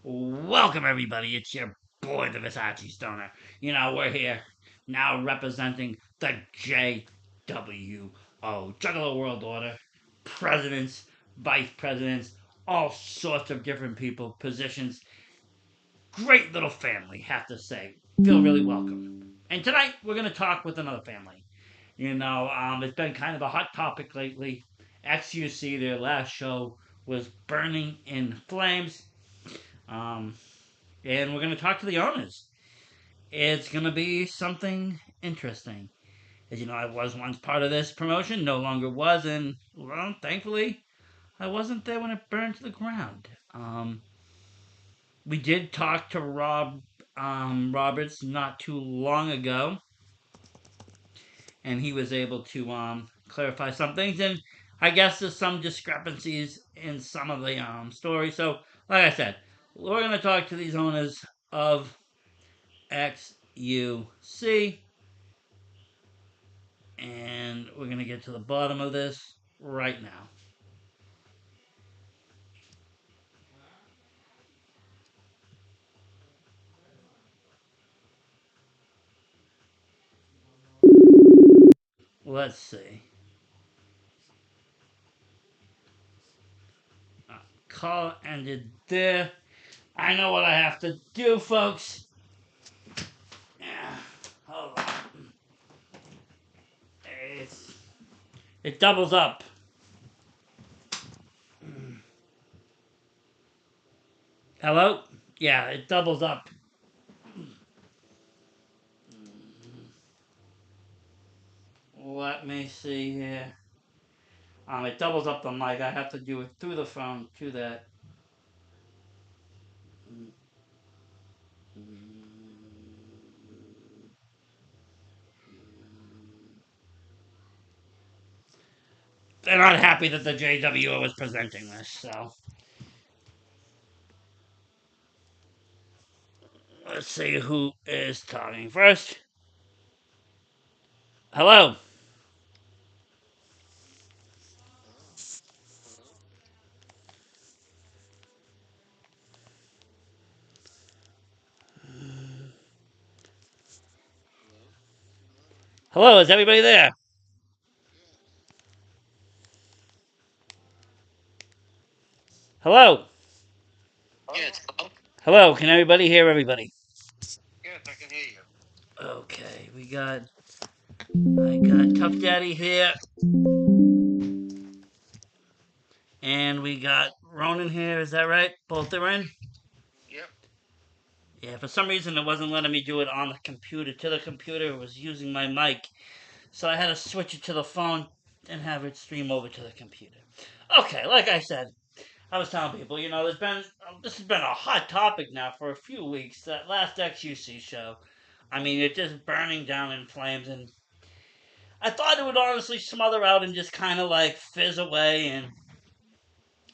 Welcome, everybody. It's your boy, the Versace Stoner. We're here now representing the JWO, Juggalo World Order, presidents, vice presidents, all sorts of different people, positions. Great little family, have to say. Feel really welcome. And tonight, we're going to talk with another family. It's been kind of a hot topic lately. XUC, their last show, was burning in flames. Um, and we're going to talk to the owners. It's going to be something interesting. As you know, I was once part of this promotion, no longer was, and, well, thankfully, I wasn't there when it burned to the ground. We did talk to Rob Roberts not too long ago, and he was able to clarify some things, and I guess there's some discrepancies in some of the stories. So, like I said, we're going to talk to these owners of XUC, and we're going to get to the bottom of this right now. Let's see. Call ended there. I know what I have to do, folks. Yeah, hold on. It's, it doubles up. Hello? Yeah, it doubles up. Let me see here. It doubles up the mic. I have to do it through the phone to that. They're not happy that the JWO is presenting this, so let's see who is talking first. Hello. Hello, is everybody there? Hello. Yes, hello? Hello, can everybody hear everybody? Yes, I can hear you. Okay, I got Tough Daddy here, and we got Ronan here, is that right? Both are in? Yep. Yeah, for some reason it wasn't letting me do it on the computer. To the computer, it was using my mic. So I had to switch it to the phone and have it stream over to the computer. Okay, like I said, I was telling people, this has been a hot topic now for a few weeks. That last XUC show, I mean, it's just burning down in flames, and I thought it would honestly smother out and just kind of like fizz away. And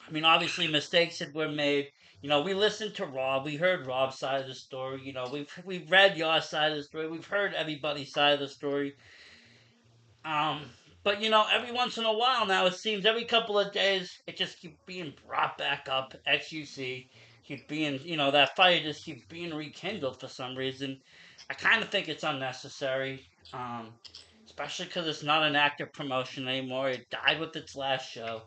I mean, obviously mistakes that were made. We listened to Rob. We heard Rob's side of the story. We've read your side of the story. We've heard everybody's side of the story. Um, but every once in a while now, it seems every couple of days, it just keeps being brought back up. XUC keep being, that fire just keeps being rekindled for some reason. I kind of think it's unnecessary, especially because it's not an active promotion anymore. It died with its last show.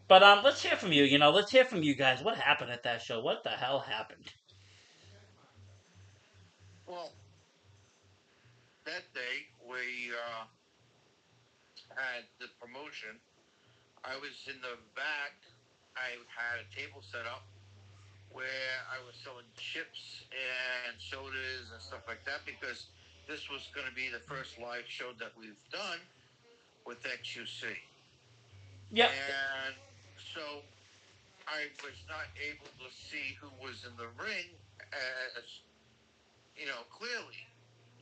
But let's hear from you. Let's hear from you guys. What happened at that show? What the hell happened? Well, that day we had the promotion. I was in the back. I had a table set up where I was selling chips and sodas and stuff like that because this was going to be the first live show that we've done with XUC. Yep. And so I was not able to see who was in the ring as, clearly.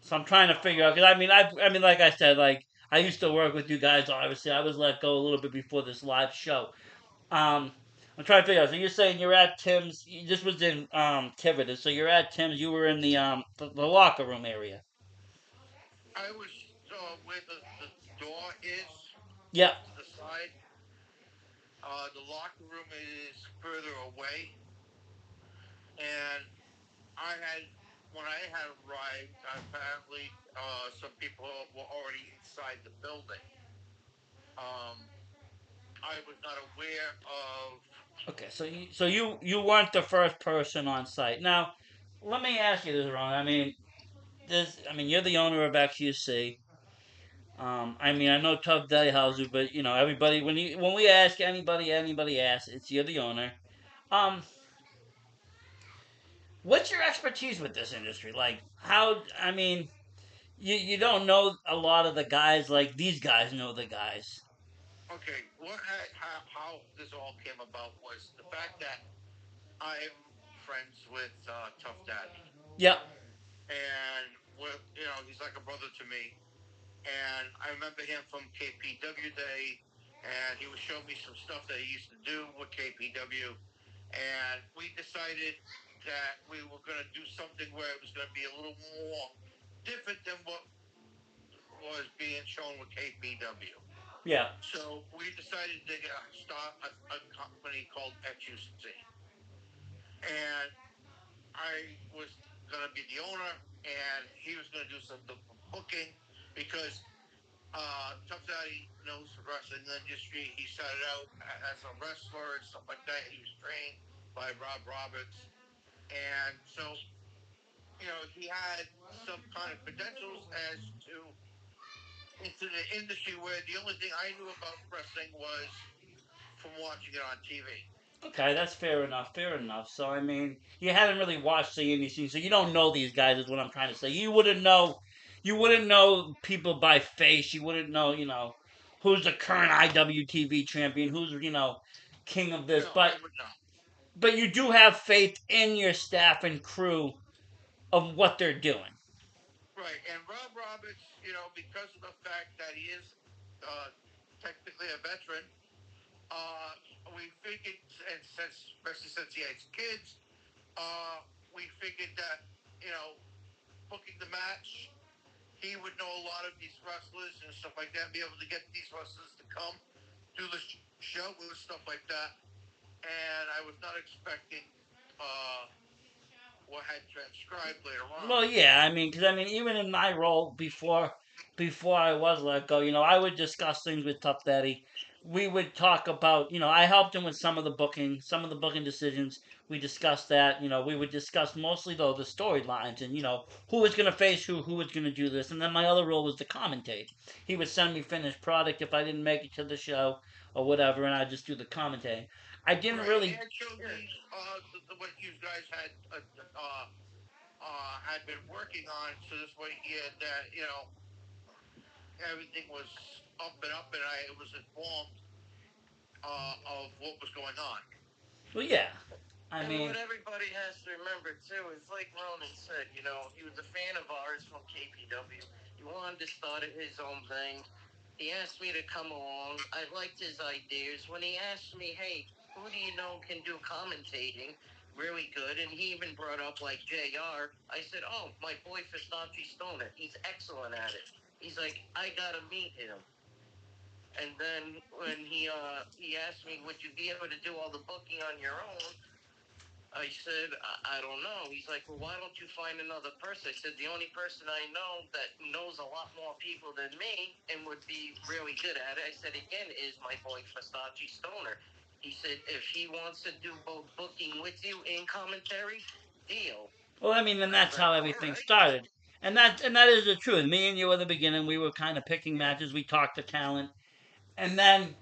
So I'm trying to figure out because I mean, like I said, like I used to work with you guys. Obviously, I was let go a little bit before this live show. Um, I'm trying to figure out. So you're saying you're at Tim's? This was in Tiverton. So you're at Tim's. You were in the locker room area. I was where the door is Yep. off to the side. The locker room is further away, when I had arrived, apparently some people were already inside the building. Um, I was not aware of. Okay, so you weren't the first person on site. Now, let me ask you this, Ron. I mean you're the owner of XUC. I know Tuff Houser, but everybody when we ask anybody asks, it's you're the owner. Um, what's your expertise with this industry? Like how? You don't know a lot of the guys like these guys know the guys. Okay, how this all came about was the fact that I'm friends with Tough Daddy, Yep. and he's like a brother to me. And I remember him from KPW Day, and he was showing me some stuff that he used to do with KPW, and we decided that we were going to do something where it was going to be a little more different than what was being shown with KPW. Yeah. So we decided to start a company called XUC, and I was going to be the owner, and he was going to do some of the booking because Tough Daddy knows the wrestling industry. He started out as a wrestler and stuff like that. He was trained by Rob Roberts, and so he had some kind of credentials as to into the industry where the only thing I knew about wrestling was from watching it on TV. Okay, that's fair enough. Fair enough. So you haven't really watched the indie scene, so you don't know these guys. Is what I'm trying to say. You wouldn't know. You wouldn't know people by face. You wouldn't know. Who's the current IWTV champion. Who's king of this. No, But I would not. but you do have faith in your staff and crew of what they're doing. Right, and Rob Roberts, because of the fact that he is uh, technically a veteran, uh, we figured, and especially since he has kids, uh, we figured that you know booking the match, he would know a lot of these wrestlers and stuff like that, and be able to get these wrestlers to come do the show and stuff like that. And I was not expecting what had transcribed later on. Well, yeah, because even in my role before I was let go, I would discuss things with Tough Daddy. We would talk about, I helped him with some of the booking decisions. We discussed that. We would discuss mostly though the storylines and who was gonna face who was gonna do this, and then my other role was to commentate. He would send me finished product if I didn't make it to the show or whatever, and I'd just do the commentating. I didn't Right, and he really. had showed me what you guys had been working on, so this way he had that everything was up, and I was informed of what was going on. Well, yeah. And what everybody has to remember too is, like Ronan said, he was a fan of ours from KPW. He wanted to start his own thing. He asked me to come along. I liked his ideas. When he asked me, "Hey, who do you know can do commentating really good?" and he even brought up like JR, I said, "Oh, my boy Fistachi Stoner. He's excellent at it." He's like, "I gotta meet him." And then when he asked me, "Would you be able to do all the booking on your own?" I said, I don't know. He's like, "Well, why don't you find another person?" I said, "The only person I know that knows a lot more people than me and would be really good at it," I said, "again, is my boy Fistachi Stoner." He said, "If he wants to do both booking with you and commentary, deal." Well, and I was that's like, how "All everything right." started. And that is the truth. Me and you at the beginning, we were kind of picking matches. We talked to talent, and then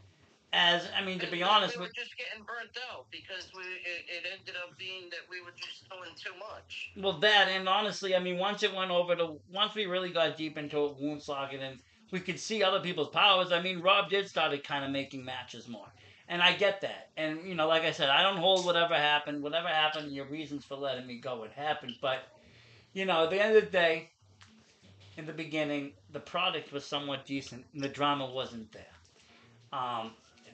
to And be then honest we with, were just getting burnt out because it ended up being that we were just doing too much. well, that and honestly, once we really got deep into it, wound socket, and we could see other people's powers. Rob did started kind of making matches more, and I get that. And like I said, I don't hold whatever happened. Whatever happened, your reasons for letting me go, it happened. But at the end of the day, in the beginning, the product was somewhat decent, and the drama wasn't there. Um,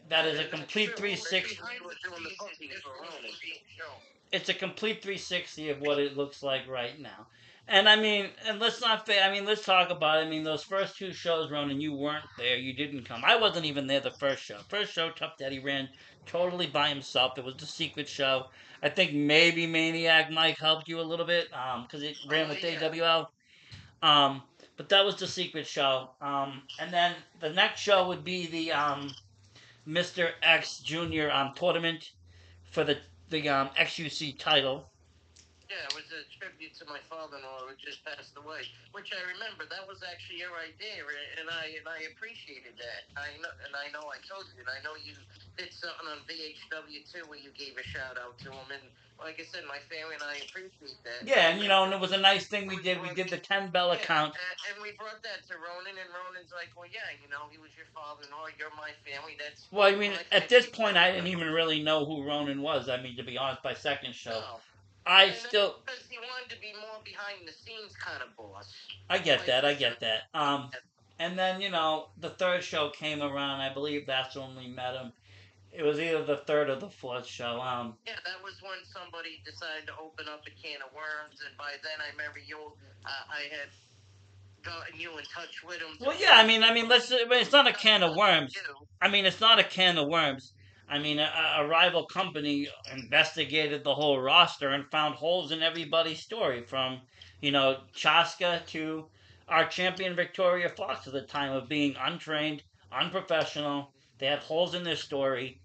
that is a And that's complete true. Especially 360. when you Behind the were doing the scenes, booking this for was Ronan. being shown. It's a complete 360 of what it looks like right now. And I mean, and let's not I mean, let's talk about it. I mean, those first two shows, Ronan, you weren't there. You didn't come. I wasn't even there the first show. First show, Tough Daddy ran totally by himself. It was the secret show. I think maybe Maniac Mike helped you a little bit because it ran with Yeah. AWL. Um, but that was the secret show. And then the next show would be the Mr. X Junior tournament for the XUC title. Yeah, it was a tribute to my father-in-law who just passed away, which I remember. That was actually your idea, and I appreciated that. I know I told you, and I know you did something on VHW too, where you gave a shout out to him. And like I said, my family and I appreciate that. And I Yeah, and remember and it was a nice thing we did. We did the 10 bell yeah, account. and we brought that to Ronan, and Ronan's like, well, yeah, he was your father-in-law, you're my family. That's Well, I mean, my at this family. point, I didn't even really know who Ronan was. I mean, to be honest, by second show, No, I and still, because he wanted to be more behind the scenes kind of boss. I get Like that, I with get that. And then the third show came around. I believe that's when we met him. It was either the third or the fourth show. yeah, that was when somebody decided to open up a can of worms, and by then I remember I had gotten you in touch with him. Well, yeah, it's not a can of worms. I mean, it's not a can of worms. I mean, a rival company investigated the whole roster and found holes in everybody's story, from Chaska to our champion Victoria Fox at the time of being untrained, unprofessional. They had holes in their story,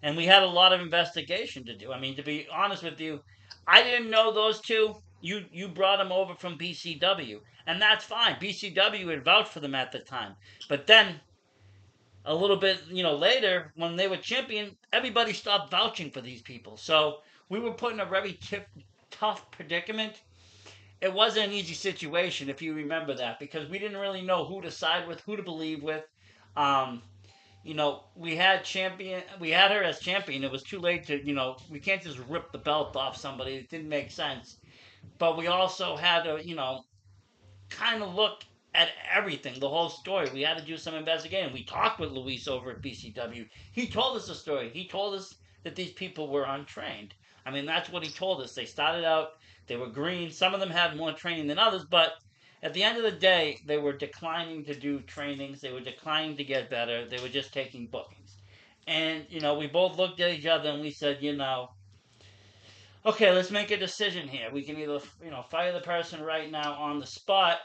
and we had a lot of investigation to do. I mean, to be honest with you, I didn't know those two. You brought them over from BCW, and that's fine. BCW had vouched for them at the time, but then a little bit later, when they were champion, everybody stopped vouching for these people. So we were put in a very tough predicament. It wasn't an easy situation, if you remember that, because we didn't really know who to side with, who to believe with. Um, we had her as champion. It was too late to, we can't just rip the belt off somebody. It didn't make sense. But we also had to, kind of look at everything, the whole story. We had to do some investigating. We talked with Luis over at BCW. He told us the story. He told us that these people were untrained. I mean, that's what he told us. They started out, they were green. Some of them had more training than others, but at the end of the day, they were declining to do trainings. They were declining to get better. They were just taking bookings. And, we both looked at each other and we said, okay, let's make a decision here. We can either, fire the person right now on the spot,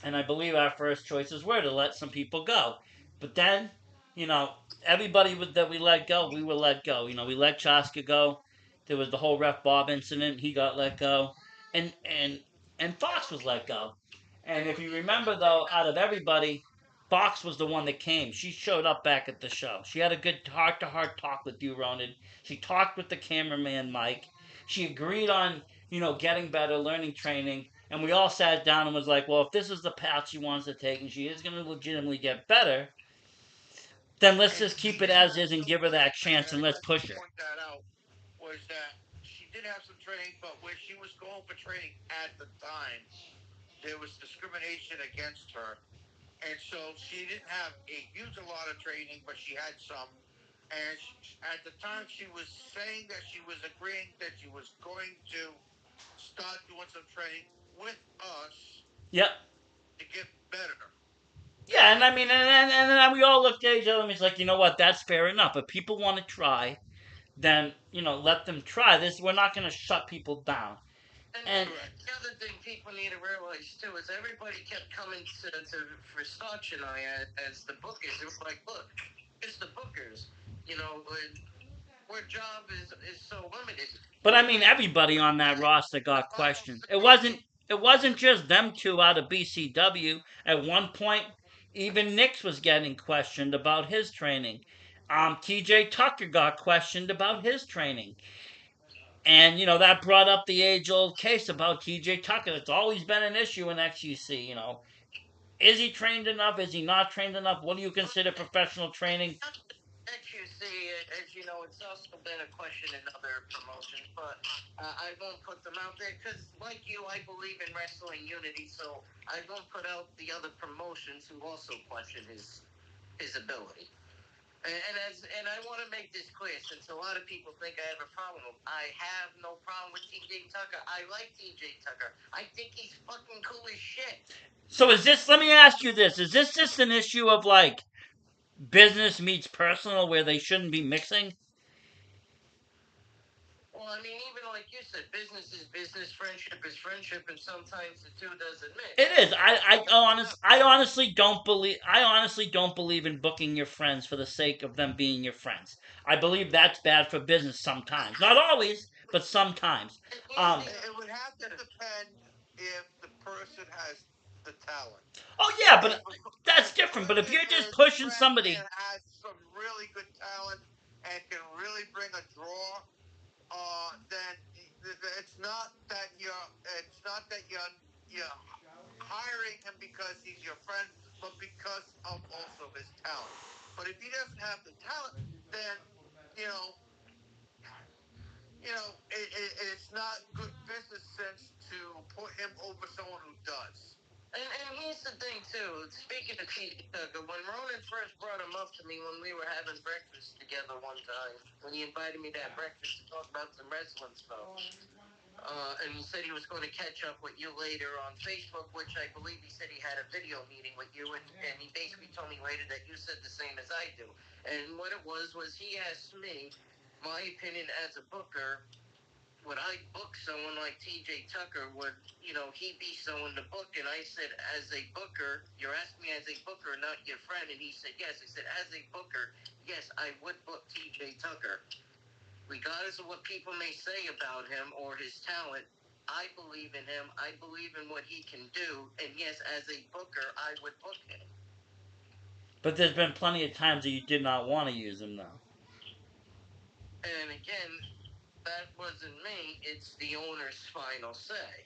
and I believe our first choices were to let some people go. But then, you know, everybody that we let go, we were let go. We let Chaska go. There was the whole Ref Bob incident. He got let go, and Fox was let go. And if you remember, though, out of everybody, Fox was the one that came. She showed up back at the show. She had a good heart-to-heart talk with you, Ronan. She talked with the cameraman, Mike. She agreed on, getting better, learning training, and we all sat down and was like, well, if this is the path she wants to take and she is going to legitimately get better, then let's just keep it as is and give her that chance and I'd let's like to push her. point that out was that she did have some training, but where she was going for training at the time, there was discrimination against her, and so she didn't have a huge lot of training, but she had some. And at the time, she was saying that she was agreeing that she was going to start doing some training with us Yep. to get better. Yeah, and I mean, and then we all looked at each other and was like, you know what, that's fair enough. If people want to try, then, let them try. We're not going to shut people down. And The other thing people need to realize too is everybody kept coming for Starch and I as the bookers. It was like, look, it's the bookers. You know, our job is so limited. But I mean, everybody on that roster got questioned. It wasn't just them two out of BCW. At one point, even Nix was getting questioned about his training. TJ Tucker got questioned about his training. And, that brought up the age old case about TJ Tucker. It's always been an issue in XUC. Is he trained enough? Is he not trained enough? What do you consider professional training? XUC, as you know, it's also been a question in other promotions, but I won't put them out there because, like you, I believe in wrestling unity, so I won't put out the other promotions who also question his ability. And I want to make this clear, since a lot of people think I have a problem with him. I have no problem with T.J. Tucker. I like T.J. Tucker. I think he's fucking cool as shit. So is this? Let me ask you this: is this just an issue of like business meets personal, where they shouldn't be mixing? Well, I mean, even like you said, business is business, friendship is friendship, and sometimes the two doesn't mix. It is. I honestly don't believe in booking your friends for the sake of them being your friends. I believe that's bad for business sometimes. Not always, but sometimes. Um, It would have to depend if the person has the talent. oh yeah, but If that's different. But if you're just if the pushing friend somebody, has some really good talent and can really bring a draw, then it's not that you're hiring him because he's your friend, but because of also his talent. But if he doesn't have the talent, then you know it's not good business sense to put him over someone who does. And here's the thing too. Speaking of T.J. Tucker, when Ronan first brought him up to me when we were having breakfast together one time, when he invited me to have breakfast to talk about some wrestling stuff, and he said he was going to catch up with you later on Facebook, which I believe he said he had a video meeting with you, and he basically told me later that you said the same as I do. And what it was he asked me my opinion as a booker. Would I book someone like T.J. Tucker? Would he be someone to book? And I said, as a booker, you're asking me as a booker, not your friend. And he said, yes. I said, as a booker, yes, I would book T.J. Tucker, regardless of what people may say about him or his talent. I believe in him. I believe in what he can do. And yes, as a booker, I would book him. but there's been plenty of times that you did not want to use them though. And again, that wasn't me. It's the owner's final say.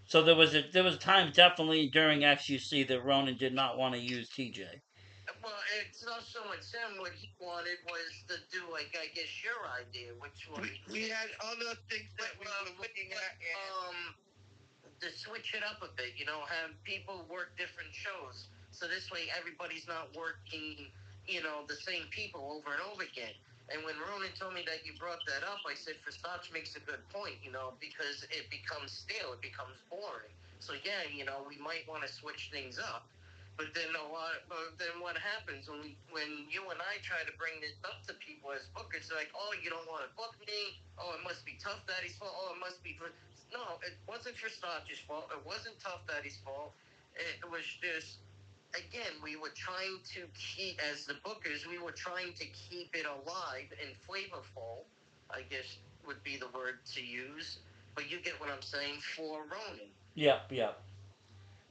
So there was times definitely during XUC that Ronan did not want to use TJ. Well, it's not so much him. What he wanted was to do, like, I guess your idea, which was We had other things that we were looking at. To switch it up a bit, have people work different shows. So this way everybody's not working, the same people over and over again. And when Ronan told me that you brought that up, I said, Versace makes a good point, because it becomes stale, it becomes boring. So yeah, we might want to switch things up. But then then what happens when you and I try to bring this up to people as bookers? They're like, oh, you don't want to book me. Oh, it must be Tough Daddy's fault. Oh, it must be no, it wasn't Versace's fault. It wasn't Tough Daddy's fault. It was just, again, we were trying to keep, as the bookers, we were trying to keep it alive and flavorful, I guess would be the word to use. But you get what I'm saying for Ronan. Yep, yep.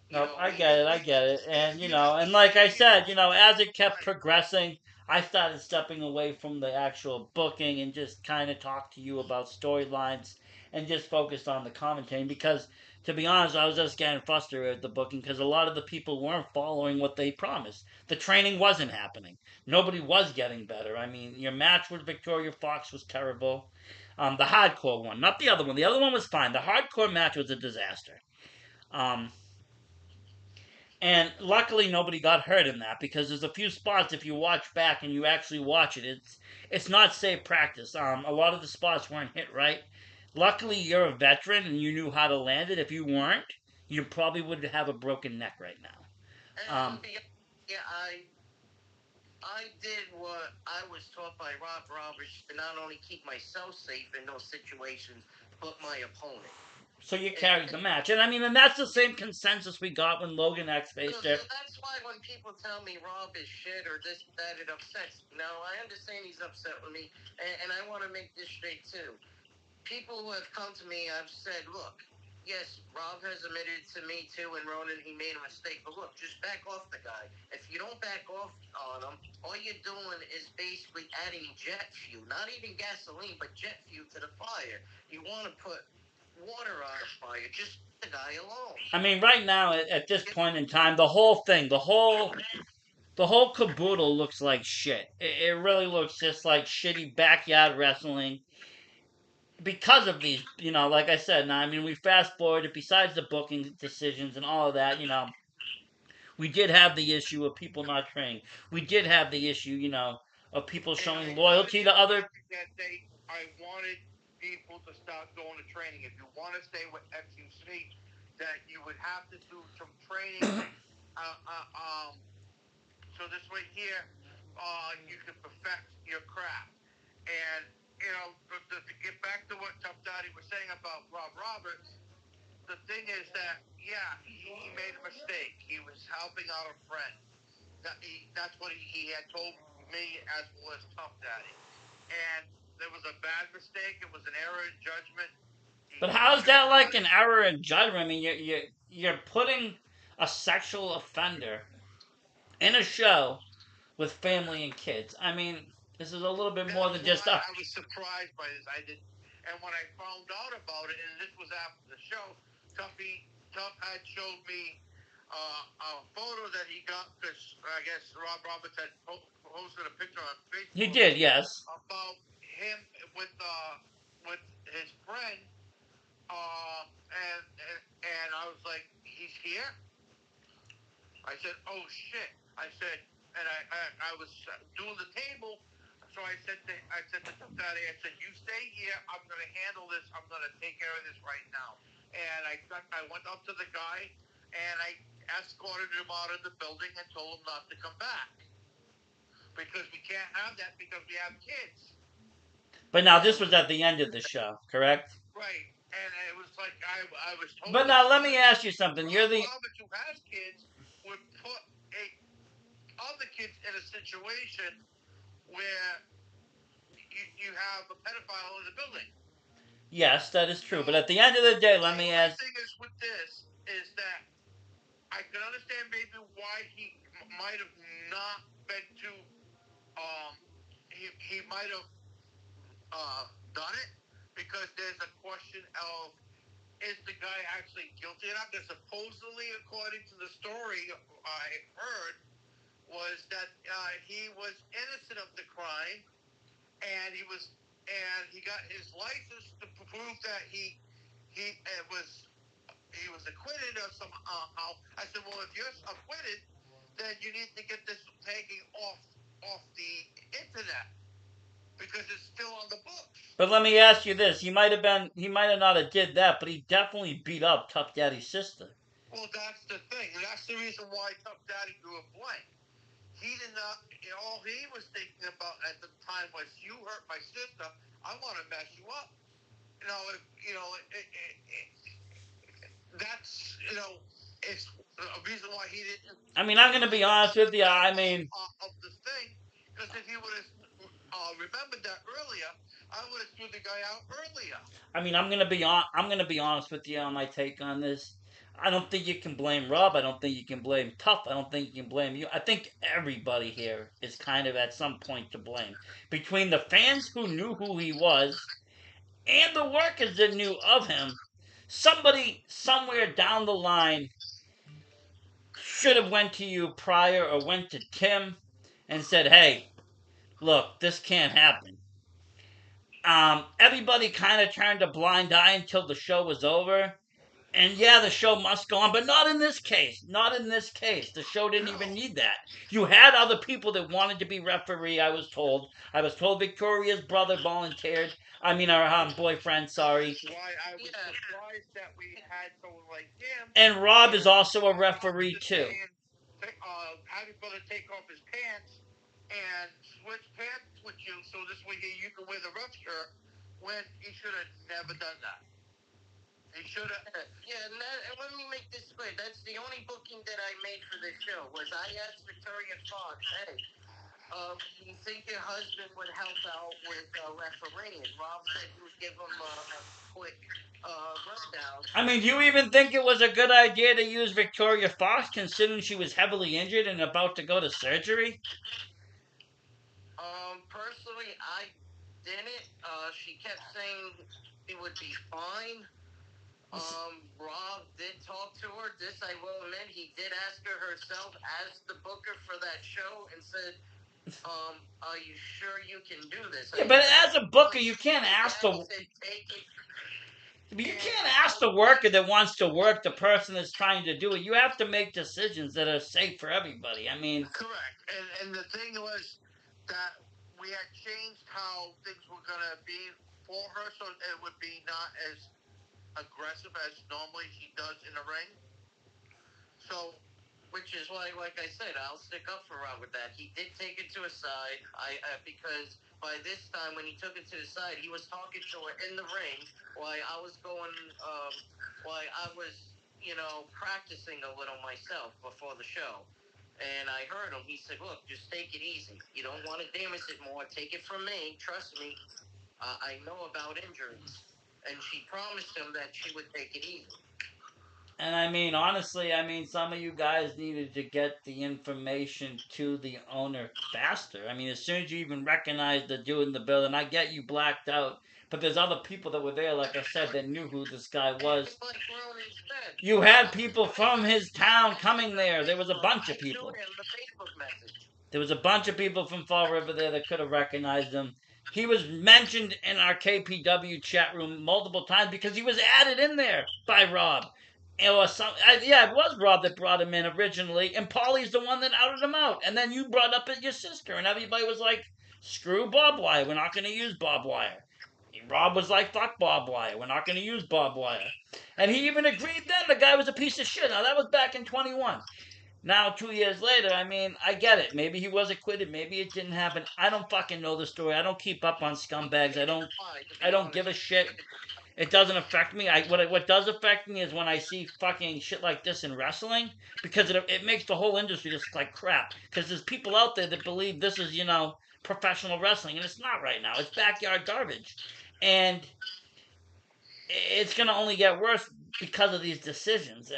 You Nope, know, I we get it, I get it. And, and like I said, as it kept progressing, I started stepping away from the actual booking and just kind of talked to you about storylines and just focused on the commentating because, to be honest, I was just getting frustrated with the booking because a lot of the people weren't following what they promised. The training wasn't happening. Nobody was getting better. I mean, your match with Victoria Fox was terrible. The hardcore one, not the other one. The other one was fine. The hardcore match was a disaster. Um, and luckily, nobody got hurt in that because there's a few spots if you watch back and you actually watch it, it's not safe practice. A lot of the spots weren't hit right. Luckily, you're a veteran and you knew how to land it. If you weren't, you probably would have a broken neck right now. and yeah, I did what I was taught by Rob Roberts to not only keep myself safe in those situations, but my opponent. So you carried the match, and I mean, and that's the same consensus we got when Logan X faced So her. that's why when people tell me Rob is shit or this, that, it upsets me. Now, I understand he's upset with me, and I want to make this straight too. People who have come to me, I've said, look, yes, Rob has admitted to me too, and Ronan, he made a mistake, but look, just back off the guy. If you don't back off on him, all you're doing is basically adding jet fuel, not even gasoline, but jet fuel to the fire. You want to put water on the fire, just leave the guy alone. I mean, right now at this point in time, the whole thing, the whole caboodle looks like shit. It really looks just like shitty backyard wrestling because of these, like I said, now, I mean, we fast forwarded, besides the booking decisions and all of that, we did have the issue of people not training. We did have the issue, of people And I showing started loyalty to getting other. back that day. I wanted people to start going to training. If you want to stay with XUC, that you would have to do some training. Uh, uh, um, so this way here, you can perfect your craft. And to get back to what Tough Daddy was saying about Rob Roberts, the thing is that yeah, he made a mistake. He was helping out a friend. That's what he had told me as well as Tough Daddy. And there was a bad mistake. It was an error in judgment. But He how is shouldn't that have done like it. an error in judgment? I mean, you're putting a sexual offender in a show with family and kids. I mean, this is a little bit more That's than just why a. I was surprised by this. I did, and when I found out about it, and this was after the show, Tuff had showed me a photo that he got because I guess Rob Roberts had posted a picture on He Facebook did, yes. about him with his friend, and I was like, he's here. I said, "Oh shit!" I said, and I was doing the table, so I said to Daddy, I said, "You stay here. I'm going to handle this. I'm going to take care of this right now." And I went up to the guy, and I escorted him out of the building and told him not to come back because we can't have that because we have kids. But now this was at the end of the show, correct? Right. And it was like I was told But as now let me much. ask you something. You're Rob the. Roberts, who has kids, would put other kids in a situation where you have a pedophile in the building. Yes, that is true. So But at the end of the day, my let me only ask. thing is with this is that I can understand maybe why he might have not been too. Um, he might have done it because there's a question of is the guy actually guilty or not? Because supposedly, according to the story I heard, was that he was innocent of the crime, and he got his license to prove that he was acquitted of somehow. I said, well, if you're acquitted, then you need to get this taken off the internet because it's still on the books. But let me ask you this: he might have been. He might have not have did that, but he definitely beat up Tough Daddy's sister. Well, that's the thing. That's the reason why Tough Daddy drew a blank. He did not. All he was thinking about at the time was, "You hurt my sister. I want to mess you up." That's it's a reason why he didn't. I mean, I'm gonna be honest with you. I mean, Of the thing, because if he would have remembered that earlier, I would have threw the guy out earlier. I'm gonna be on. I'm gonna be honest with you on my take on this. I don't think you can blame Rob. I don't think you can blame Tuff. I don't think you can blame you. I think everybody here is kind of at some point to blame. Between the fans who knew who he was and the workers that knew of him, somebody somewhere down the line should have went to you prior or went to Tim and said, "Hey, look, this can't happen." Everybody kind of turned a blind eye until the show was over. And yeah, the show must go on, but not in this case. Not in this case. The show didn't even need that. You had other people that wanted to be referee, I was told. I was told Victoria's brother volunteered. I mean, our boyfriend, sorry. That's why I was surprised that we had someone like him. And Rob is also a referee, too. Have your brother take off his pants and switch pants with you, so this way you can wear the rough shirt. When he should have never done that. He should have. Yeah, and let me make this clear. That's the only booking that I made for this show. Was I asked Victoria Fox, "Hey, you think your husband would help out with refereeing?" Rob said he would give him a quick rundown. I mean, do you even think it was a good idea to use Victoria Fox, considering she was heavily injured and about to go to surgery? Personally, I didn't. She kept saying it would be fine. Rob did talk to her. This I will admit, he did ask her herself as the booker for that show and said, "Are you sure you can do this?" Yeah, but as a booker, you can't ask the. Said, "Take it." But you can't ask the worker that wants to work the person that's trying to do it. You have to make decisions that are safe for everybody. I mean, correct. And the thing was that we had changed how things were gonna be for her, so it would be not as aggressive as normally she does in the ring. So, which is why, like I said, I'll stick up for Rob with that. He did take it to a side. Because by this time, when he took it to the side, he was talking to her in the ring while I was going, while I was, practicing a little myself before the show. And I heard him. He said, "Look, just take it easy. You don't want to damage it more. Take it from me. Trust me. I know about injuries." And she promised him that she would take it easy. And I mean, honestly, I mean, some of you guys needed to get the information to the owner faster. I mean, as soon as you even recognized the dude in the building, I get you blacked out, but there's other people that were there, like I said, that knew who this guy was. Like Ronan said, You had people from his town coming there. There was a bunch of I people. showed him the Facebook message. There was a bunch of people from Fall River there that could have recognized him. He was mentioned in our KPW chat room multiple times because he was added in there by Rob. Yeah, it was Rob that brought him in originally, and Paulie's the one that outed him out. And then you brought up your sister, and everybody was like, "Screw barbed wire. We're not going to use barbed wire." Rob was like, "Fuck barbed wire. We're not going to use barbed wire." And he even agreed then the guy was a piece of shit. Now that was back in 21. Now, 2 years later, I mean, I get it. Maybe he was acquitted. Maybe it didn't happen. I don't fucking know the story. I don't keep up on scumbags. I don't give a shit. It doesn't affect me. What does affect me is when I see fucking shit like this in wrestling, because it makes the whole industry just like crap. Because there's people out there that believe this is professional wrestling, and it's not right now. It's backyard garbage, and it's gonna only get worse because of these decisions.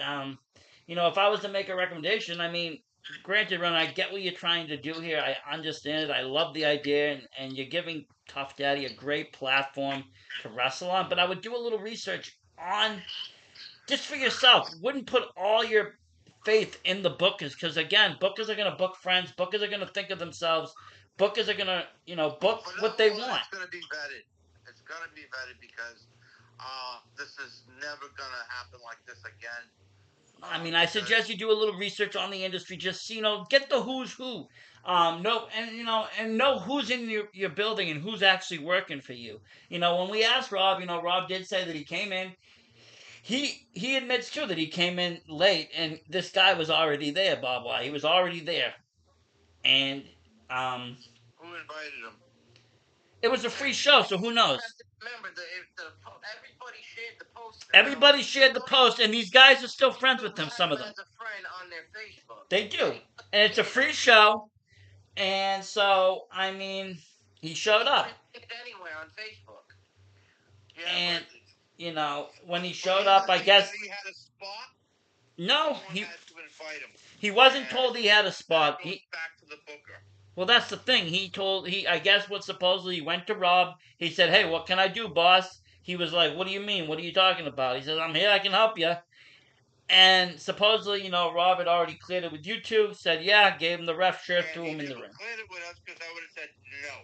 If I was to make a recommendation, I mean, granted, Ron, I get what you're trying to do here. I understand it. I love the idea, and you're giving Tough Daddy a great platform to wrestle on. But I would do a little research on just for yourself. Wouldn't put all your faith in the bookers, because again, bookers are gonna book friends. Bookers are gonna think of themselves. Bookers are gonna, book what they want. It's gonna be vetted. It's gonna be vetted because this is never gonna happen like this again. I mean, I suggest you do a little research on the industry. Just get the who's who. Know who's in your building and who's actually working for you. When we asked Rob, Rob did say that he came in. He admits too that he came in late, and this guy was already there, Bob Why. He was already there, and who invited him? It was a free show, so who knows? Remember, everybody shared the post. Everybody shared the post, and these guys are still friends with them. Some of them. As a friend on their Facebook. They do, and it's a free show, and so I mean, he showed up. Anywhere on Facebook. Yeah, and when he showed up, I guess he had a spot. No, had to invite him. He wasn't told he had a spot. He back to the booker. Well, that's the thing. I guess what supposedly he went to Rob. He said, "Hey, what can I do, boss?" He was like, "What do you mean? What are you talking about?" He says, "I'm here. I can help you." And supposedly, Rob had already cleared it with you two. Said, "Yeah," gave him the ref shirt, threw him in the ring. Cleared it with us because I would have said no.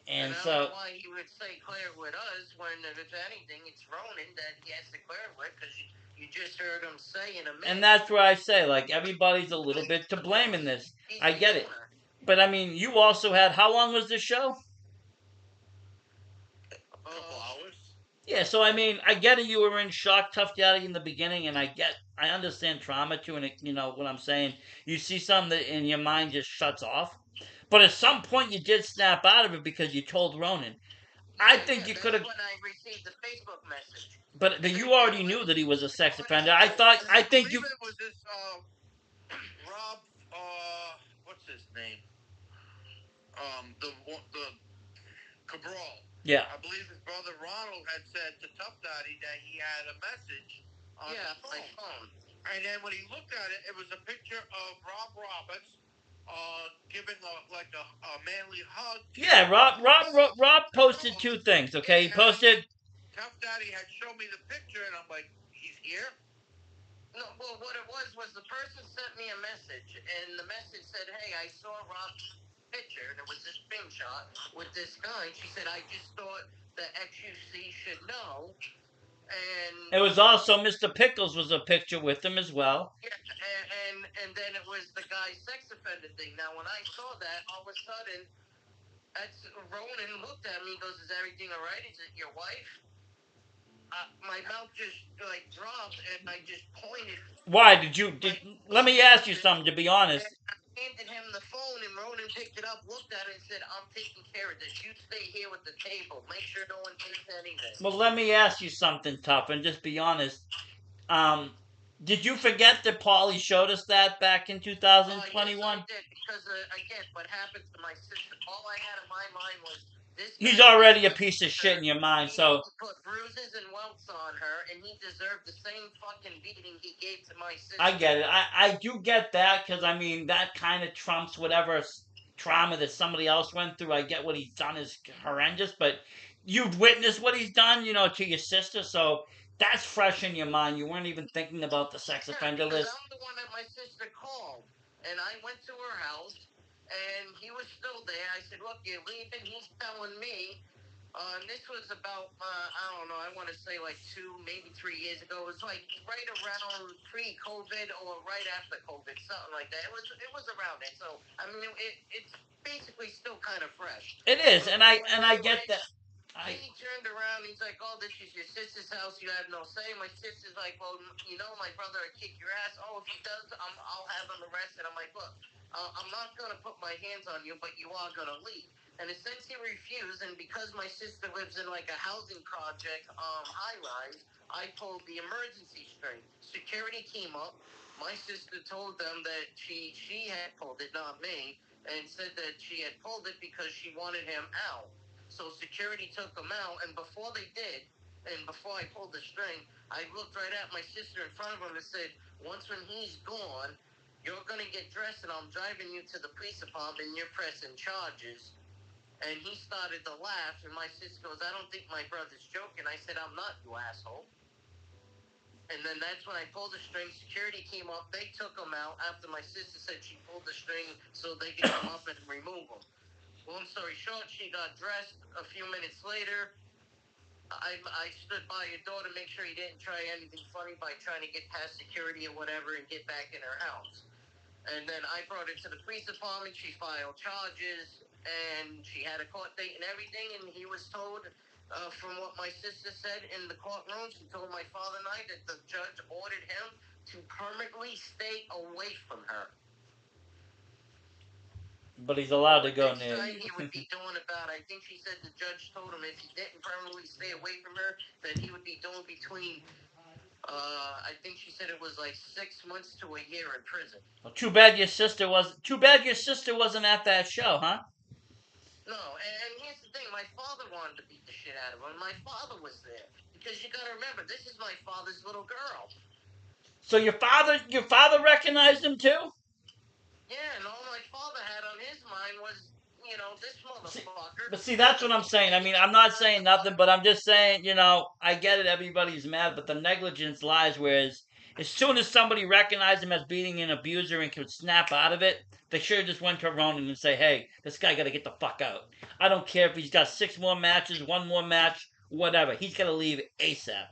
And I so, don't know why he would say clear it with us when, if anything, it's Ronan that he has to clear it with, because you just heard him say in a minute. And that's where I say, like, everybody's a little bit to blame in this. I get it. But, I mean, you also had, how long was this show? A couple hours. Yeah, so, I mean, I get it, you were in shock, Tough Daddy in the beginning, and I understand trauma too, and what I'm saying. You see something that in your mind just shuts off. But at some point, you did snap out of it because you told Ronan. I think you could have. When I received the Facebook message. But you already knew that he was a sex offender. I think you. It was this Rob. What's his name? The Cabral. Yeah. I believe his brother Ronald had said to Tough Daddy that he had a message on his phone. And then when he looked at it, it was a picture of Rob Roberts. Giving a manly hug. Yeah, Rob posted two things. Okay, he posted. Tough Daddy had shown me the picture, and I'm like, he's here. No, well, what it was the person sent me a message, and the message said, "Hey, I saw Rob's picture, and it was this screenshot with this guy." And she said, "I just thought the XUC should know." And it was also Mr. Pickles was a picture with him as well. Yeah, and then it was the guy's sex offender thing. Now, when I saw that, all of a sudden, That's Ronan looked at me and goes, "Is everything all right? Is it your wife?" My mouth just like dropped, and I just pointed. Why did you? Like Let me ask you something. To be honest, and I handed him the phone, and Ronan picked it up, looked at it, and said, "I'm taking care of this. You stay here with the table. Make sure no one takes anything." well, let me ask you something, Tough, and just be honest. Um, did you forget that Paulie showed us that back in Yes, I 2021? did. Because, again, what happened to my sister, all I had in my mind was this He's guy beat already a my piece of shit sister. in your mind, He so put bruises and welts on her, and he deserved the same fucking beating he gave to my I sister. get it. I do get that because I mean that kind of trumps whatever trauma that somebody else went through. I get what he's done is horrendous, but you've witnessed what he's done, to your sister, so that's fresh in your mind. You weren't even thinking about the sex Yeah, offender because list. I'm the one that my sister called, and I went to her house, and he was still there. I said, "Look, you're leaving." He's telling me, and this was about I don't know. I want to say like 2, maybe 3 years ago. It was like right around pre-COVID or right after COVID, something like that. It was around it. So I mean, it's basically still kind of fresh. It is, But and I get anyway, that. I he turned around. He's like, "Oh, this is your sister's house. You have no say." My sister's like, "Well, my brother will kick your ass. Oh, if he does, I'll have him arrested." I'm like, "Look, I'm not gonna put my hands on you, but you are gonna leave." And since he refused, and because my sister lives in like a housing project, high rise, I pulled the emergency string. Security came up. My sister told them that she had pulled it, not me, and said that she had pulled it because she wanted him out. So security took them out, and before they did, and before I pulled the string, I looked right at my sister in front of him and said, "Once when he's gone, you're gonna get dressed, and I'm driving you to the police department, and you're pressing charges." And he started to laugh, and my sister goes, "I don't think my brother's joking." I said, "I'm not, you asshole." And then that's when I pulled the string. Security came up. They took him out after my sister said she pulled the string so they could come up and remove him. Long story short, she got dressed. A few minutes later, I stood by your door to make sure you didn't try anything funny by trying to get past security or whatever and get back in her house. And then I brought her to the police department. She filed charges, and she had a court date and everything. And he was told, from what my sister said in the courtroom, she told my father and I that the judge ordered him to permanently stay away from her. but he's allowed to What go they near say you. he would be doing about, I think she said the judge told him if he didn't permanently stay away from her, that he would be doing between, I think she said it was like 6 months to a year in prison. Well, too bad your sister was. Too bad your sister wasn't at that show, huh? No, and here's the thing: my father wanted to beat the shit out of him. My father was there because you got to remember, this is my father's little girl. So your father recognized him too. Yeah, and all my father had on his mind was, this See, motherfucker. but see, that's what I'm saying. I mean, I'm not saying nothing, but I'm just saying, I get it. Everybody's mad, but the negligence lies whereas as soon as somebody recognized him as being an abuser and could snap out of it, they should have just went to Ronan and say, "Hey, this guy got to get the fuck out. I don't care if he's got 6 more matches, one more match, whatever. He's got to leave ASAP."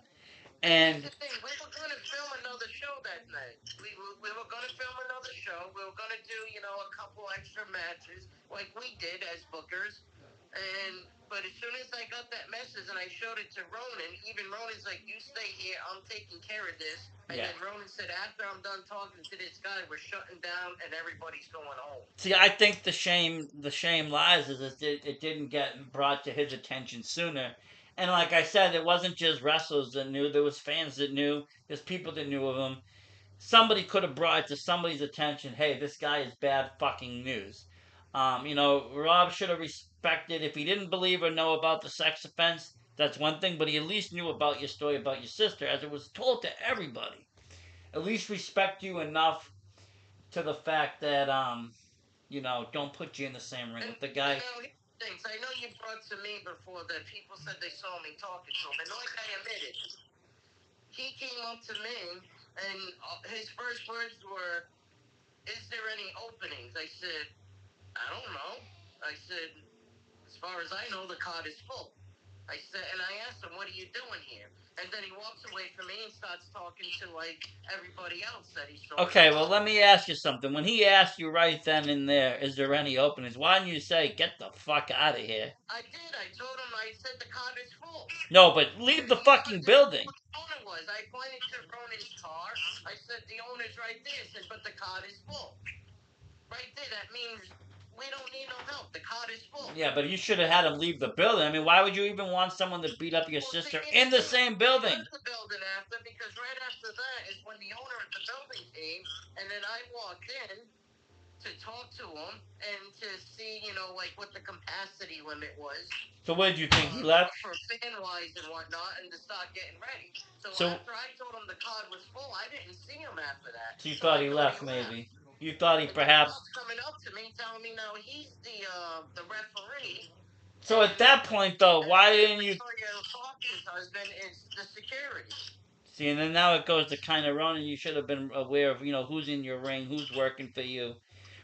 And here's And the thing: we were going to film another show that night. We were going to film another show. We were going to do, a couple extra matches like we did as bookers. But as soon as I got that message and I showed it to Ronan, even Ronan's like, "You stay here. I'm taking care of this." And yeah, then Ronan said, "After I'm done talking to this guy, we're shutting down and everybody's going home." see, I think the shame lies is it didn't get brought to his attention sooner. And like I said, it wasn't just wrestlers that knew. There was fans that knew. There's people that knew of him. Somebody could have brought it to somebody's attention. Hey, this guy is bad fucking news. Rob should have respected if he didn't believe or know about the sex offense. That's one thing, but he at least knew about your story about your sister, as it was told to everybody. At least respect you enough to the fact that don't put you in the same ring And with the guy. things I know you brought to me before that people said they saw me talking to him, and like I admitted, he came up to me and his first words were, "Is there any openings?" I said, "I don't know." I said, "As far as I know, the card is full." I said, and I asked him, "What are you doing here?" And then he walks away from me and starts talking to like everybody else that he saw. Okay, well, let me ask you something. When he asked you right then and there, is there any openings? Why didn't you say, get the fuck out of here? I did. I told him. I said the card is full. No, but leave the He fucking understood building. what the owner was. I pointed to Ronan's car. I said the owner's right there. I said, but the card is full. Right there. That means we don't need no help. The card is full. Yeah, but you should have had him leave the building. I mean, why would you even want someone to beat up your sister in the same building? The building after, because right after that is when the owner of the building came, and then I walked in to talk to him and to see, like what the capacity limit was. So what did you think? He left? For fan wise and whatnot, and to start getting ready. So after I told him the card was full, I didn't see him after that. you thought he left, maybe. You thought he perhaps. Coming up to me, telling me now he's the referee. So at that point, though, why didn't you? Fox's husband is the security. See, and then now it goes to kind of running. You should have been aware of, who's in your ring, who's working for you,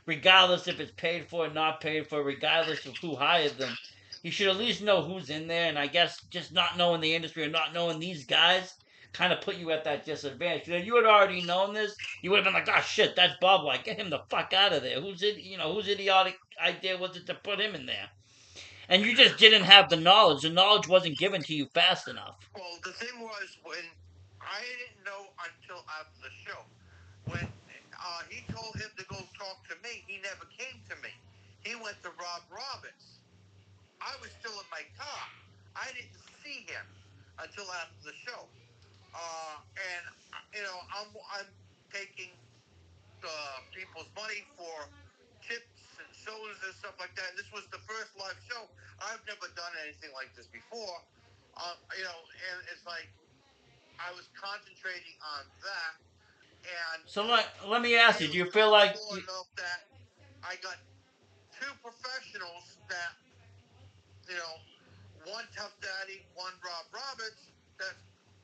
regardless if it's paid for or not paid for, regardless of who hired them. You should at least know who's in there. And I guess just not knowing the industry or not knowing these guys kind of put you at that disadvantage. If you had already known this, you would have been like, "Oh shit, that's Bob White. Get him the fuck out of there." Whose idiotic idea was it to put him in there? And you just didn't have the knowledge. The knowledge wasn't given to you fast enough. Well, the thing was, when I didn't know until after the show, when he told him to go talk to me, he never came to me. He went to Rob Roberts. I was still in my car. I didn't see him until after the show. And I'm taking people's money for chips and sodas and stuff like that. And this was the first live show. I've never done anything like this before. And it's like I was concentrating on that. And So let me ask you: do you feel like that I got two professionals that one Tough Daddy, one Rob Roberts, that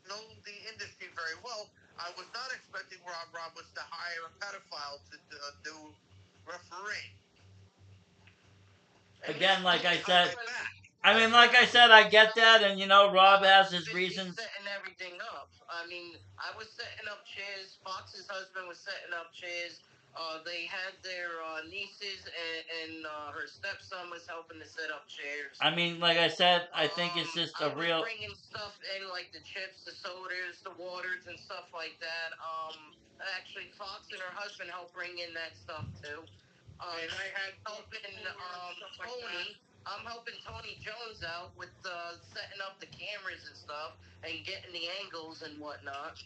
know the industry very well. I was not expecting Rob Roberts to hire a pedophile to do refereeing. Again, like I said, I get that, and Rob has his reasons. Setting everything up. I mean, I was setting up chairs. Fox's husband was setting up chairs. They had their nieces and her stepson was helping to set up chairs. I mean, like I said, I think it's just a real. Bringing stuff in like the chips, the sodas, the waters, and stuff like that. Actually, Fox and her husband helped bring in that stuff too. And I had helping Tony. I'm helping Tony Jones out with setting up the cameras and stuff and getting the angles and whatnot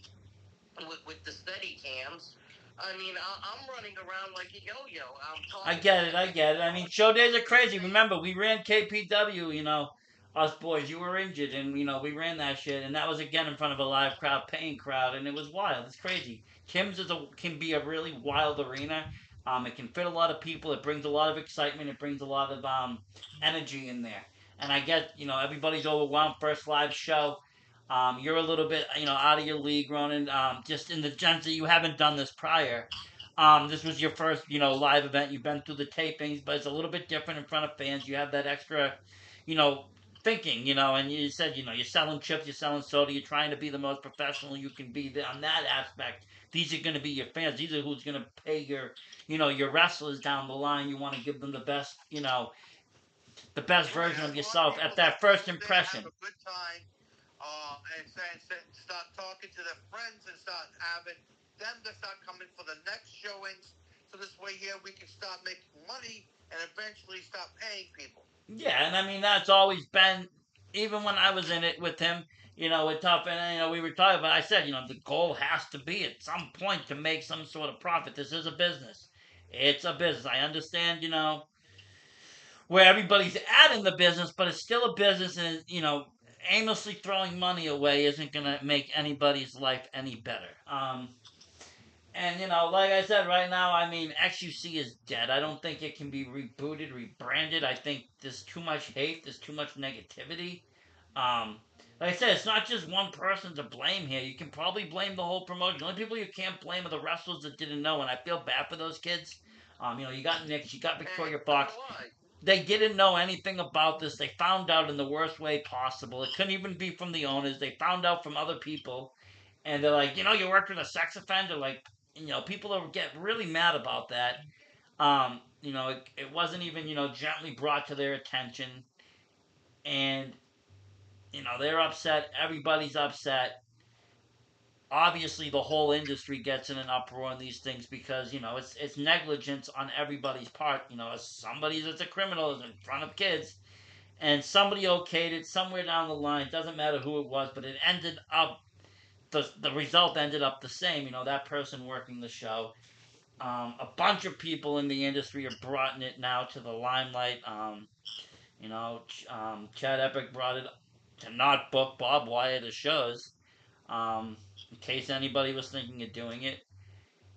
with the steady cams. I mean, I'm running around like a yo-yo. I get it. I mean, show days are crazy. Remember, we ran KPW. Us boys. You were injured, and we ran that shit, and that was again in front of a live crowd, paying crowd, and it was wild. It's crazy. Kim's can be a really wild arena. It can fit a lot of people. It brings a lot of excitement. It brings a lot of energy in there. And I get, everybody's overwhelmed. First live show. You're a little bit, out of your league, Ronan. Just in the sense that you haven't done this prior. This was your first, live event. You've been through the tapings, but it's a little bit different in front of fans. You have that extra, you know, thinking, and you said, you're selling chips, you're selling soda, you're trying to be the most professional you can be on that aspect. These are going to be your fans. These are who's going to pay your wrestlers down the line. You want to give them the best, the best version of yourself at that first impression. Have a good time, and start talking to their friends and start having them to start coming for the next showings. So this way here we can start making money and eventually start paying people. Yeah, and I mean that's always been, even when I was in it with him, with Tuff, and we were talking about. I said, the goal has to be at some point to make some sort of profit. This is a business. It's a business. I understand, where everybody's at in the business, but it's still a business, and aimlessly throwing money away isn't gonna make anybody's life any better. And like I said, right now, I mean, XUC is dead. I don't think it can be rebooted, rebranded. I think there's too much hate, there's too much negativity. Um, like I said, it's not just one person to blame here. You can probably blame the whole promotion. The only people you can't blame are the wrestlers that didn't know, and I feel bad for those kids. You got Nick, you got Victoria Fox. they didn't know anything about this. They found out in the worst way possible. It couldn't even be from the owners. They found out from other people, and they're like, you worked with a sex offender. Like, people are get really mad about that. It wasn't even gently brought to their attention, and they're upset. Everybody's upset. Obviously, the whole industry gets in an uproar on these things because it's negligence on everybody's part. Somebody that's a criminal is in front of kids, and somebody okayed it somewhere down the line. Doesn't matter who it was, but it ended up the result ended up the same. That person working the show. A bunch of people in the industry are brought it now to the limelight. Chad Epic brought it to not book Bob Wyatt to shows, in case anybody was thinking of doing it.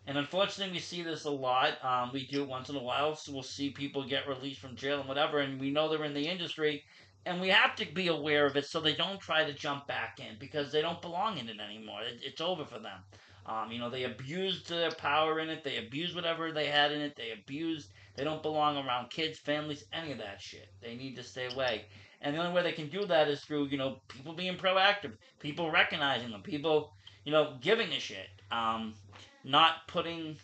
And unfortunately, we see this a lot. We do it once in a while, so we'll see people get released from jail and whatever, and we know they're in the industry, and we have to be aware of it so they don't try to jump back in because they don't belong in it anymore. It's over for them. They abused their power in it. They abused whatever they had in it. They don't belong around kids, families, any of that shit. They need to stay away. And the only way they can do that is through, people being proactive, people recognizing them, people, giving a shit. Not putting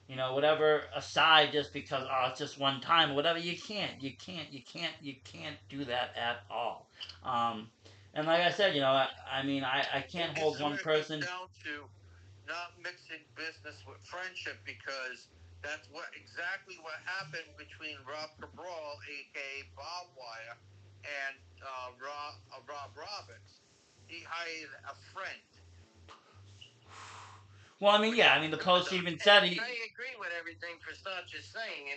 whatever aside just because it's just one time or whatever. You can't do that at all. um and like I said, I can't This hold is one where it comes person. down to not mixing business with friendship because that's exactly what happened between Rob Cabral, aka Bob Wire, and Rob Roberts. He hired a friend, Well, which yeah, was the good post of even him. said I he. agree with everything Versace is saying.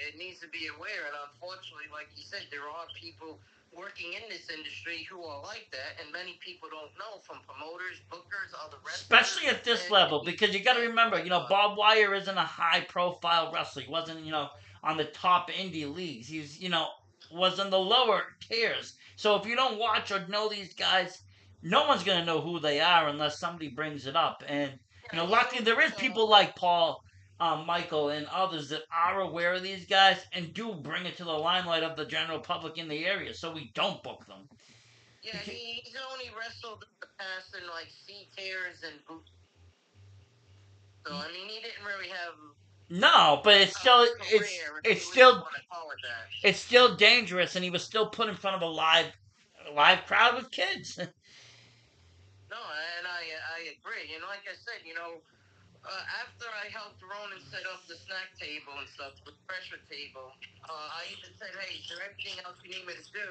It needs to be aware, and unfortunately, like you said, there are people working in this industry who are like that, and many people don't know from promoters, bookers, other wrestlers, Especially at this and level, because you got to remember, whatnot. Bob Wire isn't a high profile wrestler. He wasn't, on the top indie leagues. He's, was in the lower tiers. So if you don't watch or know these guys, no one's gonna know who they are unless somebody brings it up. And Yeah, he luckily there showed. is people like Paul, Michael, and others that are aware of these guys and do bring it to the limelight of the general public in the area, so we don't book them. Yeah, Because, he's only wrestled in the past in like C tiers and boot. So I mean, he didn't really have no, but it's a still career, if it's you even still want to call it that. it's still dangerous, and he was still put in front of a live crowd with kids. No, and I agree. And like I said, after I helped Ronan set up the snack table and stuff, the pressure table, I even said, "Hey, is there anything else you need me to do?"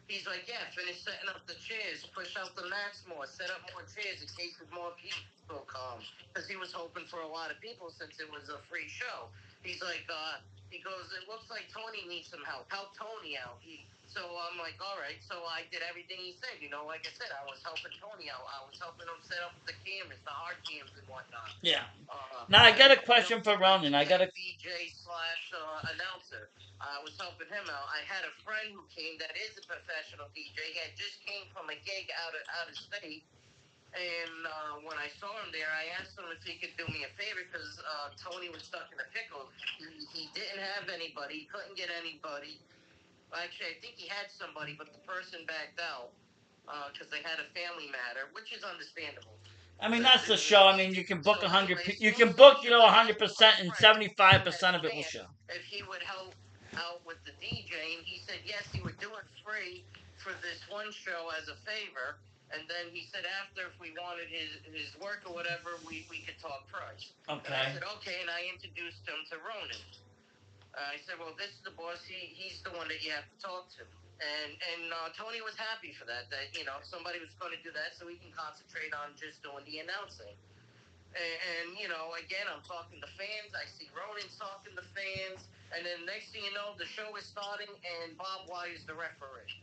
He's like, "Yeah, finish setting up the chairs, push out the mats more, set up more chairs in case more people come." Because he was hoping for a lot of people since it was a free show. He's like, he goes, "It looks like Tony needs some help. Help Tony out." So I'm like, all right. So I did everything he said. Like I said, I was helping Tony out. I was helping him set up the cameras, the hard cams and whatnot. Yeah. Now I I got a helped him question for get like Ronan. the I got tech a VJ slash announcer. I was helping him out. I had a friend who came that is a professional DJ. He had just came from a gig out of state. And when I saw him there, I asked him if he could do me a favor because Tony was stuck in a pickle. He didn't have anybody. He couldn't get anybody. Actually, I think he had somebody, but the person backed out because they had a family matter, which is understandable. Since that's it the was a show. DJ. You can book So, a hundred. anyway, as You soon can as I book, shook 100%, my and friend, 75% of as a it will fan, show. if he would help out with the DJ, and he said yes, he would do it free for this one show as a favor. And then he said after, if we wanted his work or whatever, we could talk price. And I Okay. said okay, and I introduced him to Ronan. I said, well, this is the boss. He's the one that you have to talk to. And Tony was happy for that. That somebody was going to do that, so he can concentrate on just doing the announcing. And again, I'm talking to fans. I see Ronan talking to fans, and then next thing you know, the show is starting, and Bob Wise is the referee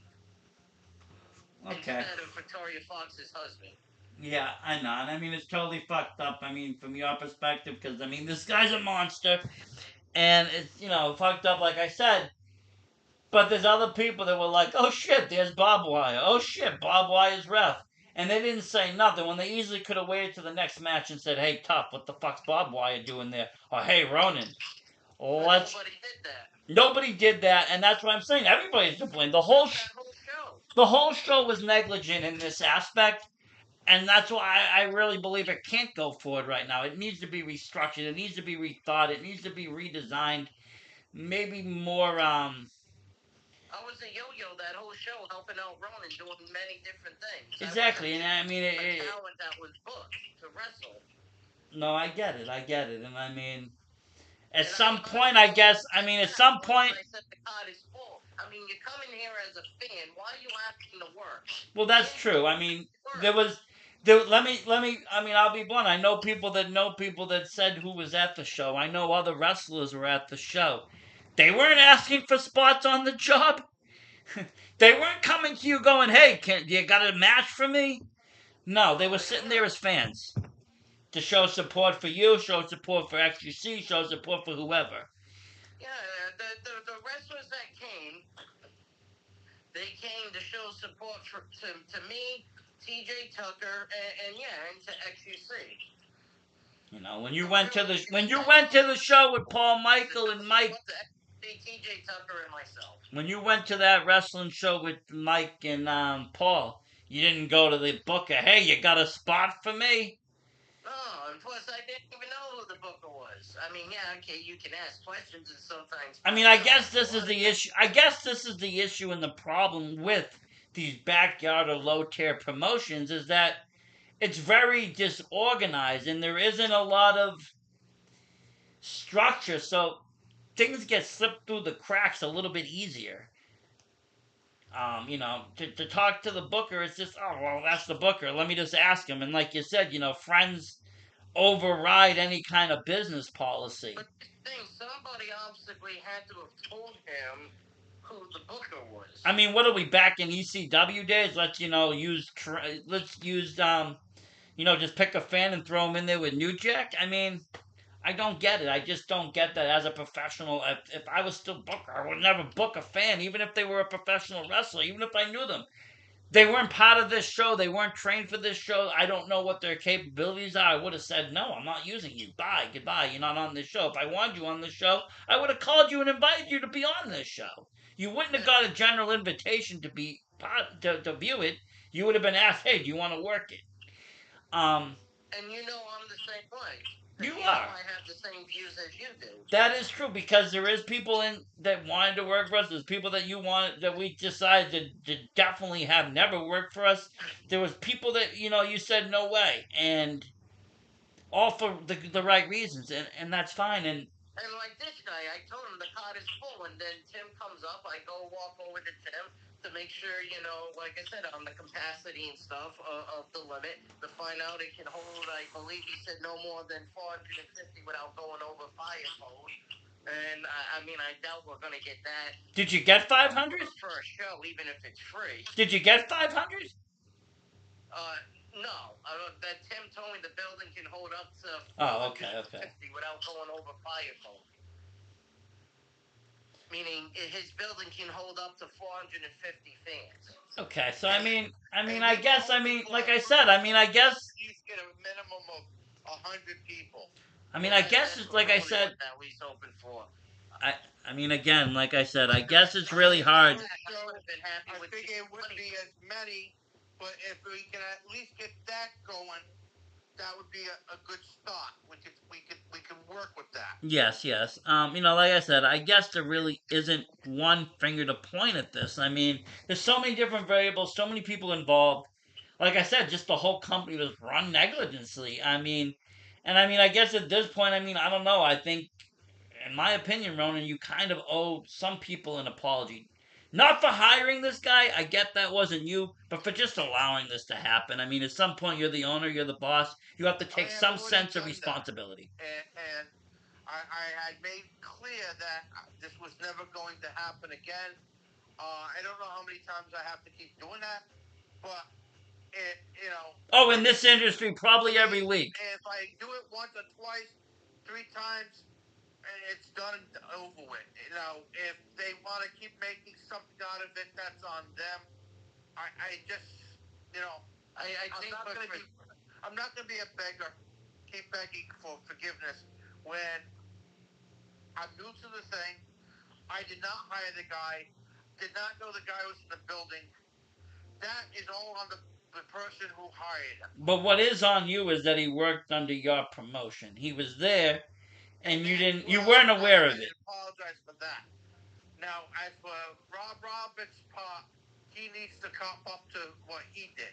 Okay. instead of Victoria Fox's husband. Yeah, I know. And it's totally fucked up. From your perspective, because this guy's a monster, and it's fucked up. Like I said, but there's other people that were like, "Oh shit, there's Bob Wire. Oh shit, Bob Wire's ref," and they didn't say nothing when they easily could have waited to the next match and said, "Hey, Tuff, what the fuck's Bob Wire doing there?" Or, "Hey, Ronan, But let's." nobody did that. Nobody did that, and that's what I'm saying. Everybody's to blame. That whole show. The whole show was negligent in this aspect, and that's why I really believe it can't go forward right now. It needs to be restructured. It needs to be rethought. It needs to be redesigned. Maybe more. I was a yo-yo that whole show, helping out Ronan, doing many different things. Exactly, and I I mean, wasn't a talent that was booked to wrestle. no, I get it. I get it, and I mean, at And some point, I guess. I mean, at some point. I said the card is full. I mean, you're coming here as a fan. Why are you asking to work? Well, that's true. I mean, there was. Let me. I mean, I'll be blunt. I know people that said who was at the show. I know other wrestlers were at the show. They weren't asking for spots on the job. They weren't coming to you going, "Hey, you got a match for me?" No, they were sitting there as fans to show support for you, show support for XUC, show support for whoever. Yeah, the wrestlers that came, they came to show support to me, TJ Tucker, and yeah, and to XUC. You know, when you went to the show with Paul Michael and Mike, TJ Tucker and myself. when you went to that wrestling show with Mike and Paul, you didn't go to the booker. Hey, you got a spot for me? No, and plus I didn't even know who the booker was. I mean, yeah, okay, you can ask questions and sometimes. I mean, I guess this is the issue. I guess this is the issue and the problem with these backyard or low tier promotions is that it's very disorganized and there isn't a lot of structure, so things get slipped through the cracks a little bit easier. To talk to the booker, it's just, oh, well, that's the booker. Let me just ask him. And like you said, friends override any kind of business policy. But the thing, somebody obviously had to have told him who the booker was. I mean, what are we back in ECW days? Let's just pick a fan and throw him in there with New Jack. I mean, I don't get it. I just don't get that as a professional. If I was still booker, I would never book a fan, even if they were a professional wrestler, even if I knew them. They weren't part of this show. They weren't trained for this show. I don't know what their capabilities are. I would have said, no, I'm not using you. Bye. Goodbye. You're not on this show. If I wanted you on this show, I would have called you and invited you to be on this show. You wouldn't have got a general invitation to be to view it. You would have been asked, hey, do you want to work it? And I'm the same way. You are. I have the same views as you do. That is true because there is people that wanted to work for us. There's people that we decided to definitely have never worked for us. There was people that you said no way, and all for the right reasons, and that's fine. And like this guy, I told him the card is full, and then Tim comes up. I go walk over to Tim to make sure, like I said, on the capacity and stuff of the limit to find out it can hold. I believe he said no more than 450 without going over fire code. And I mean, I doubt we're gonna get that. Did you get 500 for a show, even if it's free? Did you get 500? No. That Tim told me the building can hold up to 450 without going over fire code. Meaning his building can hold up to 450 fans. Okay, so I mean, like I said, I guess you get a minimum of 100 people. I mean, I guess it's like I said. That we open for. I mean, again, like I said, I guess it's really hard. I think it would be as many, but if we can at least get that going, that would be a good start. We can work with that. Yes. Like I said, I guess there really isn't one finger to point at this. I mean, there's so many different variables, so many people involved. Like I said, just the whole company was run negligently. I guess at this point, I don't know. I think, in my opinion, Ronan, you kind of owe some people an apology. Not for hiring this guy, I get that wasn't you, but for just allowing this to happen. I mean, at some point, you're the owner, you're the boss. You have to take some sense of responsibility. And I had made clear that this was never going to happen again. I don't know how many times I have to keep doing that, but Oh, in this industry, probably every week. If I do it once or twice, 3 times, it's done and over with. If they want to keep making something out of it, that's on them. I just, I'm not going to be a beggar. Keep begging for forgiveness when I'm new to the thing. I did not hire the guy. Did not know the guy was in the building. That is all on the person who hired him. But what is on you is that he worked under your promotion. He was there, And and that's you why weren't aware I of it. apologize for that. Now, as for Rob Roberts' part, he needs to cop up to what he did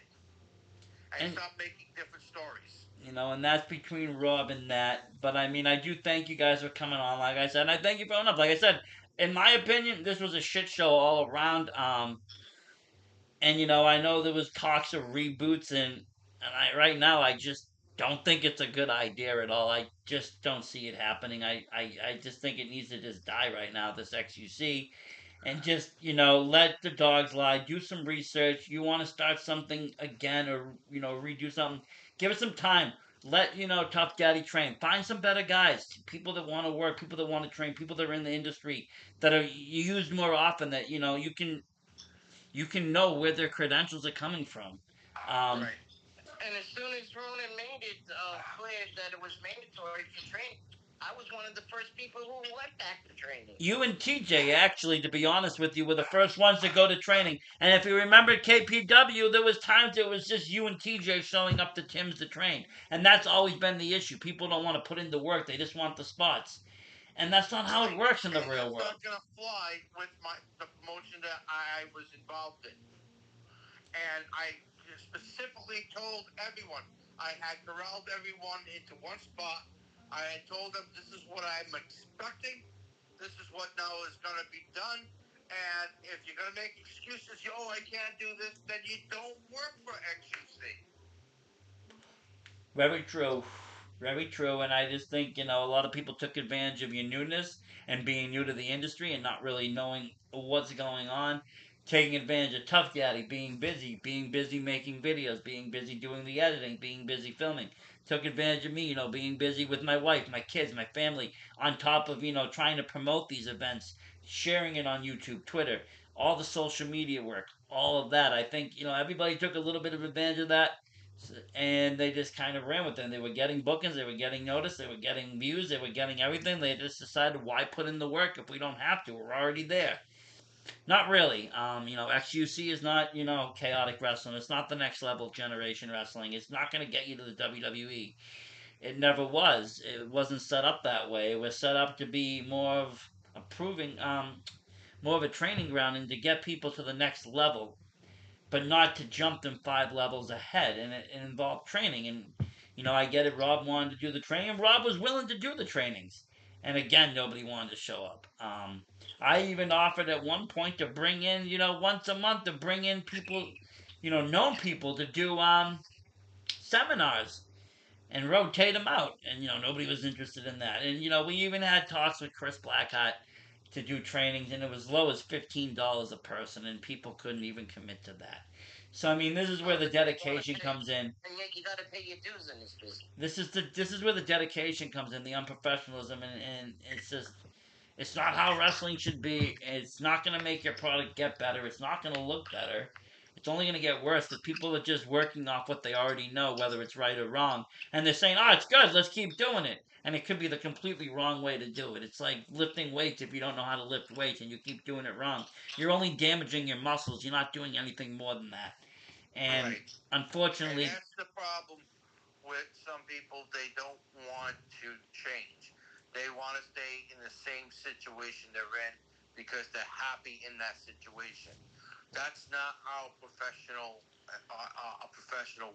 and And stop making different stories. and that's between Rob and that. But I mean, I do thank you guys for coming on. Like I said, and I thank you for coming up. Like I said, in my opinion, this was a shit show all around. And I know there was talks of reboots, and I right now I just don't think it's a good idea at all. I just don't see it happening. I just think it needs to just die right now. This XUC, and just let the dogs lie. Do some research. You want to start something again, or redo something. Give it some time. Let Tough Daddy train. Find some better guys, people that want to work, people that want to train, people that are in the industry that are used more often. That you can know where their credentials are coming from. Um, Right. And as soon as Ronan made it clear that it was mandatory for training, I was one of the first people who went back to training. you and TJ, actually, to be honest with you, were the first ones to go to training. And if you remember KPW, there was times it was just you and TJ showing up to Tim's to train, and that's always been the issue. People don't want to put in the work; they just want the spots, and that's not how it Right. works in the And real that's world. not going to fly with the promotion that I was involved in. And I specifically told everyone, I had corralled everyone into one spot. I had told them this is what I'm expecting. This is what now is going to be done. And if you're going to make excuses, oh, I can't do this, then you don't work for XUC. Very true. Very true. And I just think, a lot of people took advantage of your newness and being new to the industry and not really knowing what's going on. Taking advantage of Tough Daddy, being busy making videos, being busy doing the editing, being busy filming. Took advantage of me, being busy with my wife, my kids, my family, on top of, trying to promote these events, sharing it on YouTube, Twitter, all the social media work, all of that. I think, everybody took a little bit of advantage of that, and they just kind of ran with it. They were getting bookings, they were getting noticed, they were getting views, they were getting everything. They just decided, why put in the work if we don't have to? We're already there. Not really. XUC is not, chaotic wrestling. It's not the next level generation wrestling. It's not going to get you to the WWE. It never was. It wasn't set up that way. It was set up to be more of a proving, more of a training ground and to get people to the next level, but not to jump them 5 levels ahead. And it involved training. And I get it. Rob wanted to do the training, and Rob was willing to do the trainings. And again, nobody wanted to show up. I even offered at one point to bring in, once a month, to bring in people, known people to do seminars and rotate them out. And nobody was interested in that. And we even had talks with Chris Blackheart to do trainings, and it was low as $15 a person, and people couldn't even commit to that. So I mean, this is where the dedication comes in. You got to pay your dues in this business. This is where the dedication comes in, the unprofessionalism, and it's not how wrestling should be. It's not going to make your product get better. It's not going to look better. It's only going to get worse because people are just working off what they already know, whether it's right or wrong. And they're saying, oh, it's good, let's keep doing it. And it could be the completely wrong way to do it. It's like lifting weights. If you don't know how to lift weights and you keep doing it wrong, you're only damaging your muscles. You're not doing anything more than that. And Right. And unfortunately, that's the problem with some people. They don't want to change. They want to stay in the same situation they're in because they're happy in that situation. That's not how a professional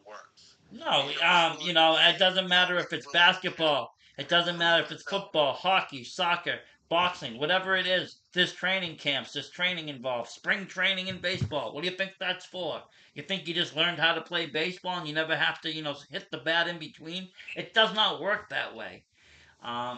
works. no, You don't go in the it same doesn't matter if it's situation basketball. It and doesn't lose matter if it's yourself. football, hockey, soccer, boxing, whatever it is. There's training camps, there's training involved. Spring training in baseball. What do you think that's for? You think you just learned how to play baseball and you never have to, hit the bat in between? It does not work that way.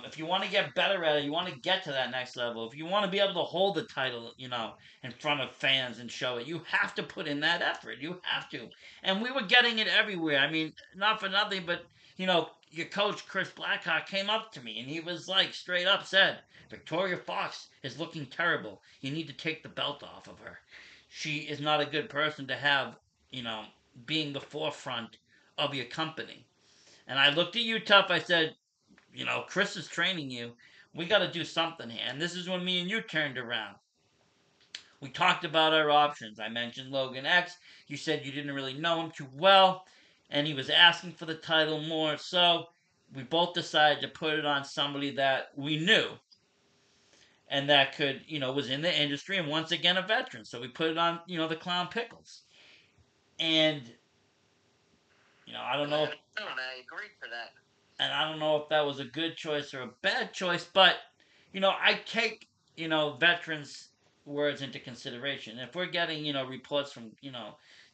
If you want to get better at it, you want to get to that next level. If you want to be able to hold the title, in front of fans and show it, you have to put in that effort. You have to. And we were getting it everywhere. I mean, not for nothing, but your coach Chris Blackheart came up to me and he was like straight up said, "Victoria Fox is looking terrible. You need to take the belt off of her. She is not a good person to have, you know, being the forefront of your company." And I looked at you, Tough. I said, Chris is training you. We got to do something here. And this is when me and you turned around. We talked about our options. I mentioned Logan X. You said you didn't really know him too well, and he was asking for the title more. So we both decided to put it on somebody that we knew and that could, was in the industry and once again a veteran. So we put it on, the Clown Pickles. And, I don't And know if, I agreed for that. and I don't know if that was a good choice or a bad choice, but, I take, veterans' words into consideration. If we're getting, reports from,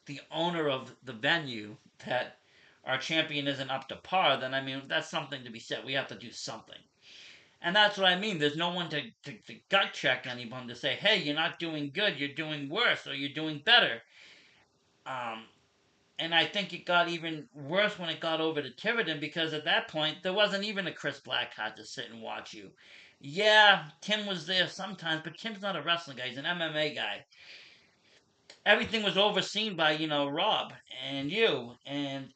the owner of the venue that our champion isn't up to par, then I mean that's something to be said. We have to do something. And that's what I mean. There's no one to gut check anyone to say, hey, you're not doing good, you're doing worse, or you're doing better. Um, and I think it got even worse when it got over to Tiverton because at that point, there wasn't even a Chris Blackheart to sit and watch you. Yeah, Tim was there sometimes, but Tim's not a wrestling guy, he's an MMA guy. Everything was overseen by, Rob and you. And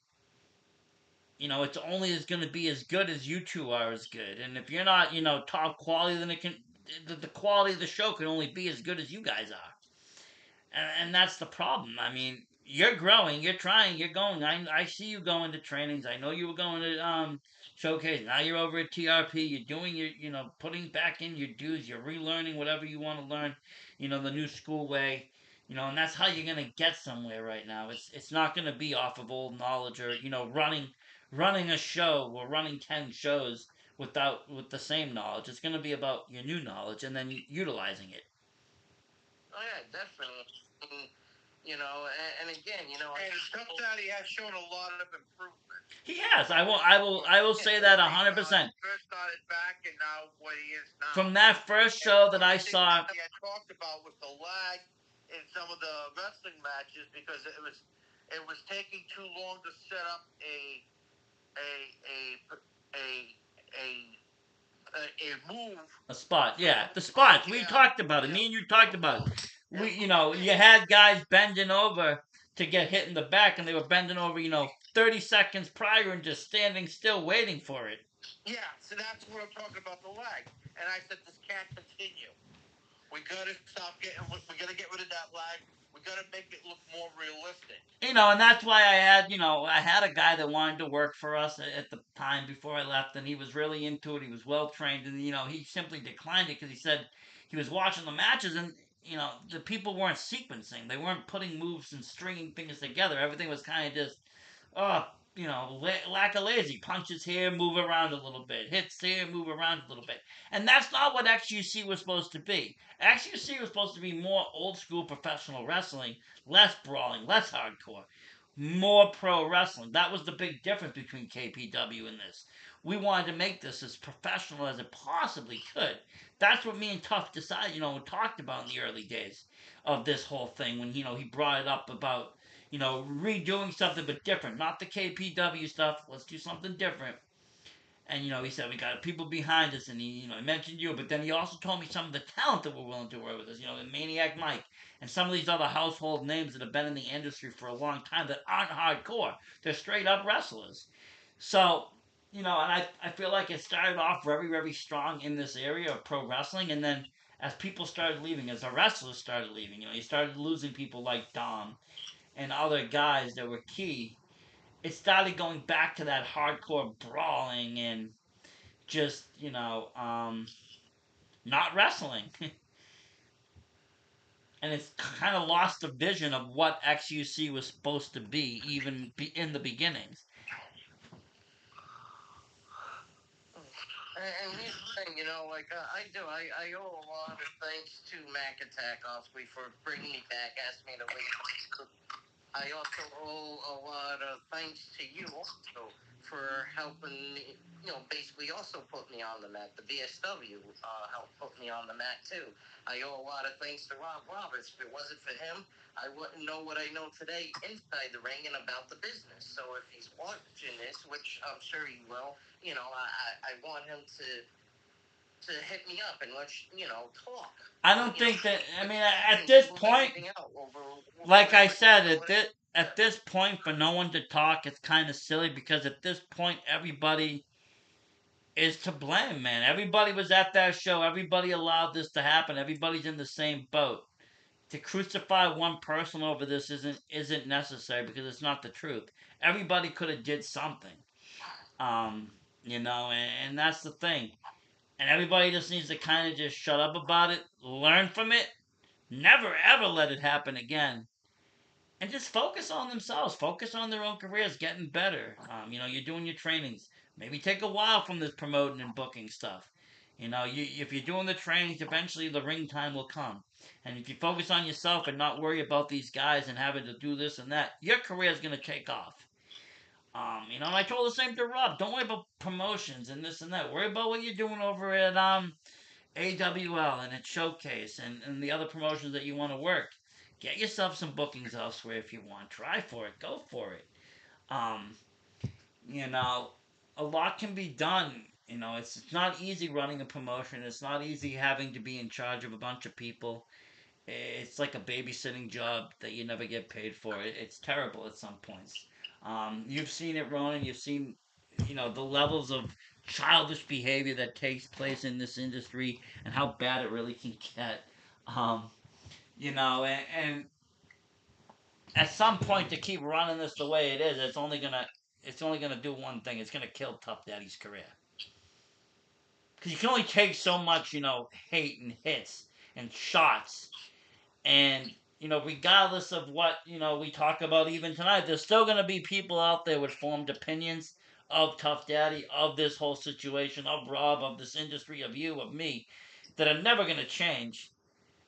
it's only as going to be as good as you two are as good. And if you're not, top quality, then the quality of the show can only be as good as you guys are. And that's the problem. I mean, you're growing, you're trying, you're going. I see you going to trainings. I know you were going to showcase. Now you're over at TRP. You're doing your, putting back in your dues. You're relearning whatever you want to learn. The new school way. And that's how you're gonna get somewhere right now. It's not gonna be off of old knowledge or running a show or running 10 shows with the same knowledge. It's gonna be about your new knowledge and then utilizing it. Oh yeah, definitely. Mm, and again, And Tuff Daddy has shown a lot of improvement. He has. I will say that 100%. First started back and now what he is now. From that first And show that one I thing saw, that he had talked about was the lag in some of the wrestling matches because it was taking too long to set up a a a a a move. a spot, yeah, the spots we talked about it. Me and you talked about it. You had guys bending over to get hit in the back, and they were bending over, 30 seconds prior and just standing still waiting for it. Yeah, so that's what I'm talking about, the lag. And I said this can't continue. We gotta stop getting. We gotta get rid of that lag. We gotta make it look more realistic. And that's why I had a guy that wanted to work for us at the time before I left, and he was really into it. He was well trained, and he simply declined it because he said he was watching the matches, and the people weren't sequencing. They weren't putting moves and stringing things together. Everything was kind of just, oh, lack of lazy. Punches here, move around a little bit. Hits here, move around a little bit. And that's not what XUC was supposed to be. XUC was supposed to be more old school professional wrestling, less brawling, less hardcore, more pro wrestling. That was the big difference between KPW and this. We wanted to make this as professional as it possibly could. That's what me and Tuff decided, talked about in the early days of this whole thing when, he brought it up about, redoing something but different. Not the KPW stuff. Let's do something different. And he said we got people behind us, and he mentioned you, but then he also told me some of the talent that were willing to work with us. The Maniac Mike, and some of these other household names that have been in the industry for a long time that aren't hardcore. They're straight up wrestlers. So, and I feel like it started off very, very strong in this area of pro wrestling, and then as people started leaving, as the wrestlers started leaving, you started losing people like Dom and other guys that were key. It started going back to that hardcore brawling and just not wrestling. And it's kind of lost the vision of what XUC was supposed to be, even in the beginnings. And here's the thing, I owe a lot of thanks to Mac Attack, obviously, for bringing me back, asked me to leave. I also owe a lot of thanks to you also for helping me, basically also put me on the mat. The VSW helped put me on the mat too. I owe a lot of thanks to Rob Roberts. If it wasn't for him, I wouldn't know what I know today inside the ring and about the business. So if he's watching this, which I'm sure he will, I want him to hit me up and let's talk. I don't think that. I mean, at this point, like I said, at this point, for no one to talk, it's kind of silly because at this point, everybody is to blame, man. Everybody was at that show. Everybody allowed this to happen. Everybody's in the same boat. To crucify one person over this isn't necessary because it's not the truth. Everybody could have did something. Um, and that's the thing. And everybody just needs to kind of just shut up about it, learn from it, never ever let it happen again, and just focus on themselves, focus on their own careers, getting better. You're doing your trainings. Maybe take a while from this promoting and booking stuff. If you're doing the trainings, eventually the ring time will come. And if you focus on yourself and not worry about these guys and having to do this and that, your career is going to take off. And I told the same to Rob. Don't worry about promotions and this and that. Worry about what you're doing over at AWL and at Showcase and the other promotions that you want to work. Get yourself some bookings elsewhere if you want. Try for it. Go for it. Um, you know, a lot can be done. It's not easy running a promotion. It's not easy having to be in charge of a bunch of people. It's like a babysitting job that you never get paid for. It's terrible at some points. You've seen it, Ronan. You've seen, the levels of childish behavior that takes place in this industry and how bad it really can get. Um, and at some point to keep running this the way it is, it's only gonna do one thing. It's gonna kill Tough Daddy's career because you can only take so much, hate and hits and shots and regardless of what we talk about even tonight, there's still going to be people out there with formed opinions of Tough Daddy, of this whole situation, of Rob, of this industry, of you, of me, that are never going to change.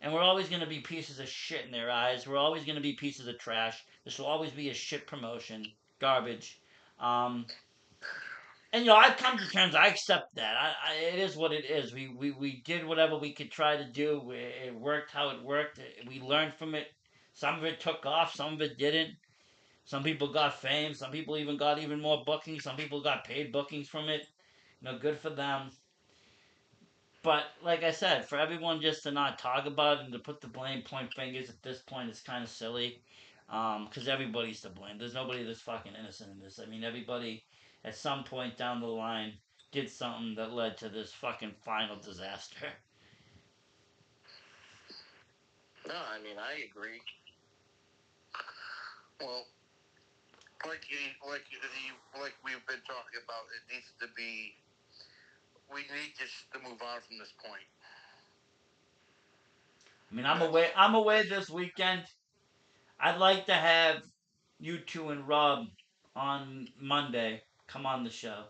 And we're always going to be pieces of shit in their eyes. We're always going to be pieces of trash. This will always be a shit promotion, garbage. Um, and I've come to terms. I accept that. It is what it is. We did whatever we could try to do. It worked how it worked. We learned from it. Some of it took off. Some of it didn't. Some people got fame. Some people even got even more bookings. Some people got paid bookings from it. Good for them. But like I said, for everyone just to not talk about it and to put the blame, point fingers at this point is kind of silly. Because everybody's to blame. There's nobody that's fucking innocent in this. I mean, everybody at some point down the line did something that led to this fucking final disaster. No, I mean I agree. Well, like we've been talking about, it needs to be. We need just to move on from this point. I mean, I'm away this weekend. I'd like to have you two and Rob on Monday come on the show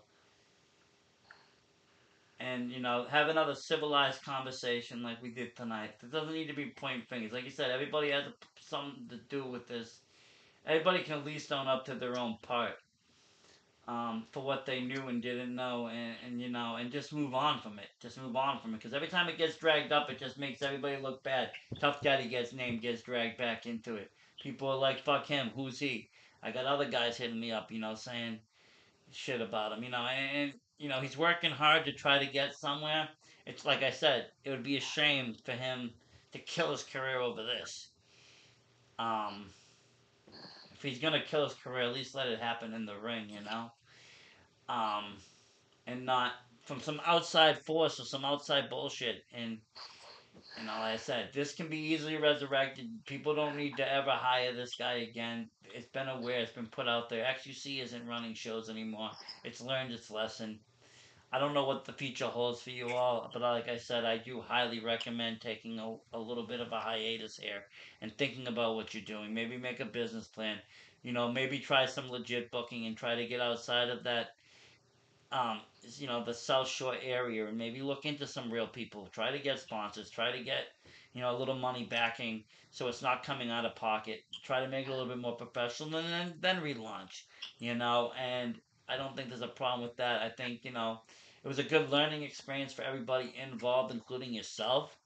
and have another civilized conversation like we did tonight. It doesn't need to be pointing fingers. Like you said, everybody has something to do with this. Everybody can at least own up to their own part for what they knew and didn't know, and just move on from it. Just move on from it, because every time it gets dragged up, it just makes everybody look bad. Tough Daddy gets named, gets dragged back into it. People are like, "Fuck him, who's he?" I got other guys hitting me up, saying shit about him, and he's working hard to try to get somewhere. It's like I said, it would be a shame for him to kill his career over this. Um, if he's gonna kill his career, at least let it happen in the ring. Um, and not from some outside force or some outside bullshit. And like I said, this can be easily resurrected. People don't need to ever hire this guy again. It's been aware. It's been put out there. XUC isn't running shows anymore. It's learned its lesson. I don't know what the future holds for you all, but like I said, I do highly recommend taking a little bit of a hiatus here and thinking about what you're doing. Maybe make a business plan. Maybe try some legit booking and try to get outside of that the South Shore area, and maybe look into some real people. Try to get sponsors. Try to get, a little money backing so it's not coming out of pocket. Try to make it a little bit more professional, and then relaunch. And I don't think there's a problem with that. I think it was a good learning experience for everybody involved, including yourself.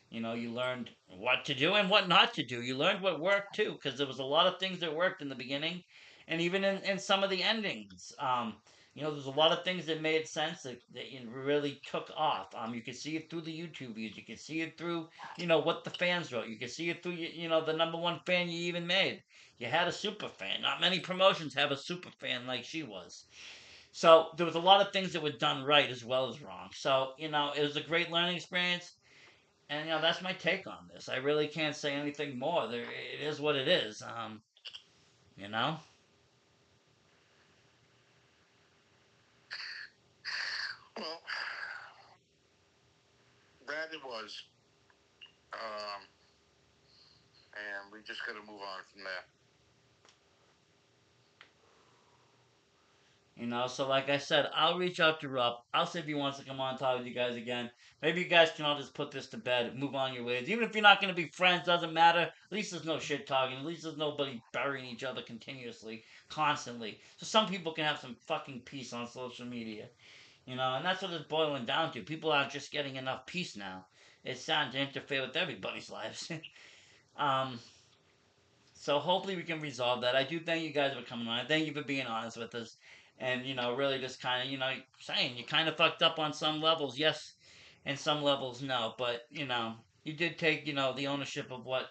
You learned what to do and what not to do. You learned what worked too, because there was a lot of things that worked in the beginning, and even in some of the endings. There's a lot of things that made sense that really took off. You could see it through the YouTube views. You could see it through, what the fans wrote. You could see it through, the number one fan you even made. You had a super fan. Not many promotions have a super fan like she was. So there was a lot of things that were done right as well as wrong. So it was a great learning experience, and that's my take on this. I really can't say anything more. It is what it is. You know. Well, that it was. Um, and we just got to move on from there. So like I said, I'll reach out to Rob. I'll see if he wants to come on and talk with you guys again. Maybe you guys can all just put this to bed, move on your ways. Even if you're not going to be friends, doesn't matter. At least there's no shit talking. At least there's nobody burying each other continuously, constantly. So some people can have some fucking peace on social media. And that's what it's boiling down to. People aren't just getting enough peace now. It's starting to interfere with everybody's lives. um, so hopefully we can resolve that. I do thank you guys for coming on. I thank you for being honest with us, and really just kind of saying you kind of fucked up on some levels, yes, and some levels no. But you did take the ownership of what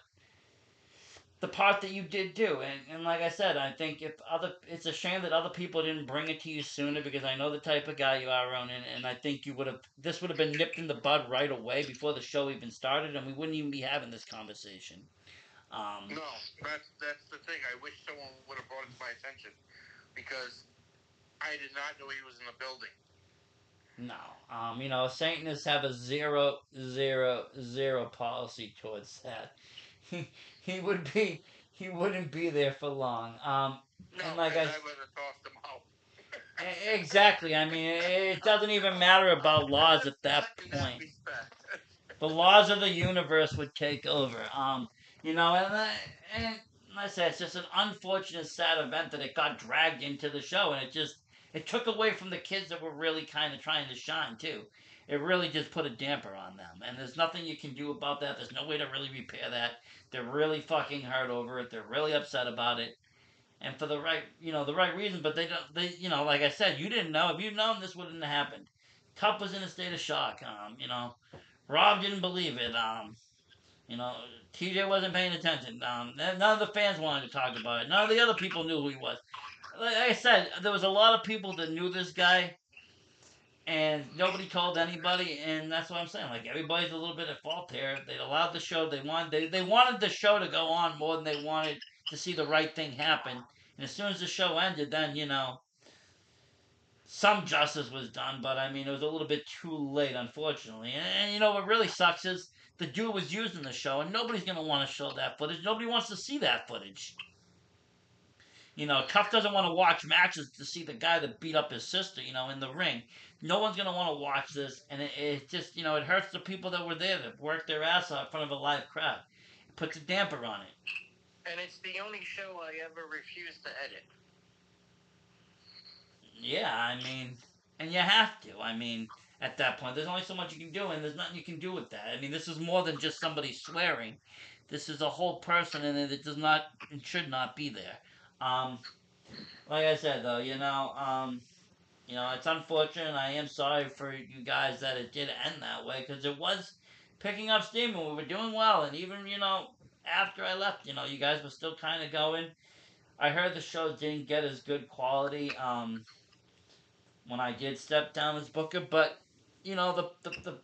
the part that you did do, and like I said, I think if other, it's a shame that other people didn't bring it to you sooner because I know the type of guy you are, Ronan, and I think you would have this would have been nipped in the bud right away before the show even started, and we wouldn't even be having this conversation. No, that's the thing. I wish someone would have brought it to my attention because I did not know he was in the building. No. Satanists have a zero, zero, zero policy towards that. He he would be he wouldn't be there for long. No, And like and I I would have tossed him out. exactly. I mean, it doesn't even matter about I'm laws just at that in that point. respect. The laws of the universe would take over. And like I said, it's just an unfortunate, sad event that it got dragged into the show, and it took away from the kids that were really kind of trying to shine too. It really just put a damper on them, and there's nothing you can do about that. There's no way to really repair that. They're really fucking hurt over it. They're really upset about it, and for the right reason. But they don't. Like I said, you didn't know. If you'd known, this wouldn't have happened. Tuff was in a state of shock. Rob didn't believe it. You know, TJ wasn't paying attention. None of the fans wanted to talk about it. None of the other people knew who he was. Like I said, there was a lot of people that knew this guy, and nobody told anybody. And that's what I'm saying. Like everybody's a little bit at fault here. They allowed the show. They wanted the show to go on more than they wanted to see the right thing happen. And as soon as the show ended, then some justice was done, but I mean, it was a little bit too late, unfortunately. And what really sucks is the dude was used in the show, and nobody's gonna want to show that footage. Nobody wants to see that footage. Tough doesn't want to watch matches to see the guy that beat up his sister, in the ring. No one's gonna want to watch this, and it just, it hurts the people that were there that worked their ass off in front of a live crowd. It puts a damper on it. And it's the only show I ever refused to edit. Yeah, I mean, and you have to. I mean, at that point, there's only so much you can do, and there's nothing you can do with that. I mean, this is more than just somebody swearing. This is a whole person in it that does not and should not be there. Um, like I said, though, it's unfortunate. I am sorry for you guys that it did end that way because it was picking up steam and we were doing well. And even after I left, you guys were still kind of going. I heard the show didn't get as good quality. When I did step down as booker, but the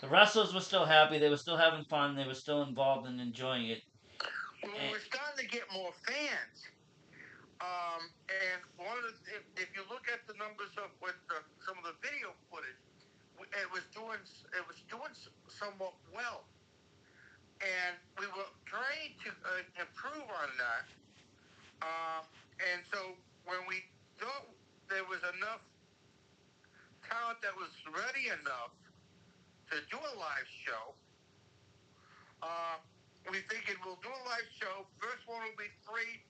wrestlers were still happy. They were still having fun. They were still involved and enjoying it. Well, we're starting to get more fans. And one of the, if you look at the numbers of with some of the video footage, it was doing somewhat well, and we were trying to improve on that. And so when we thought there was enough talent that was ready enough to do a live show, uh, we figured we'll do a live show. First one will be free.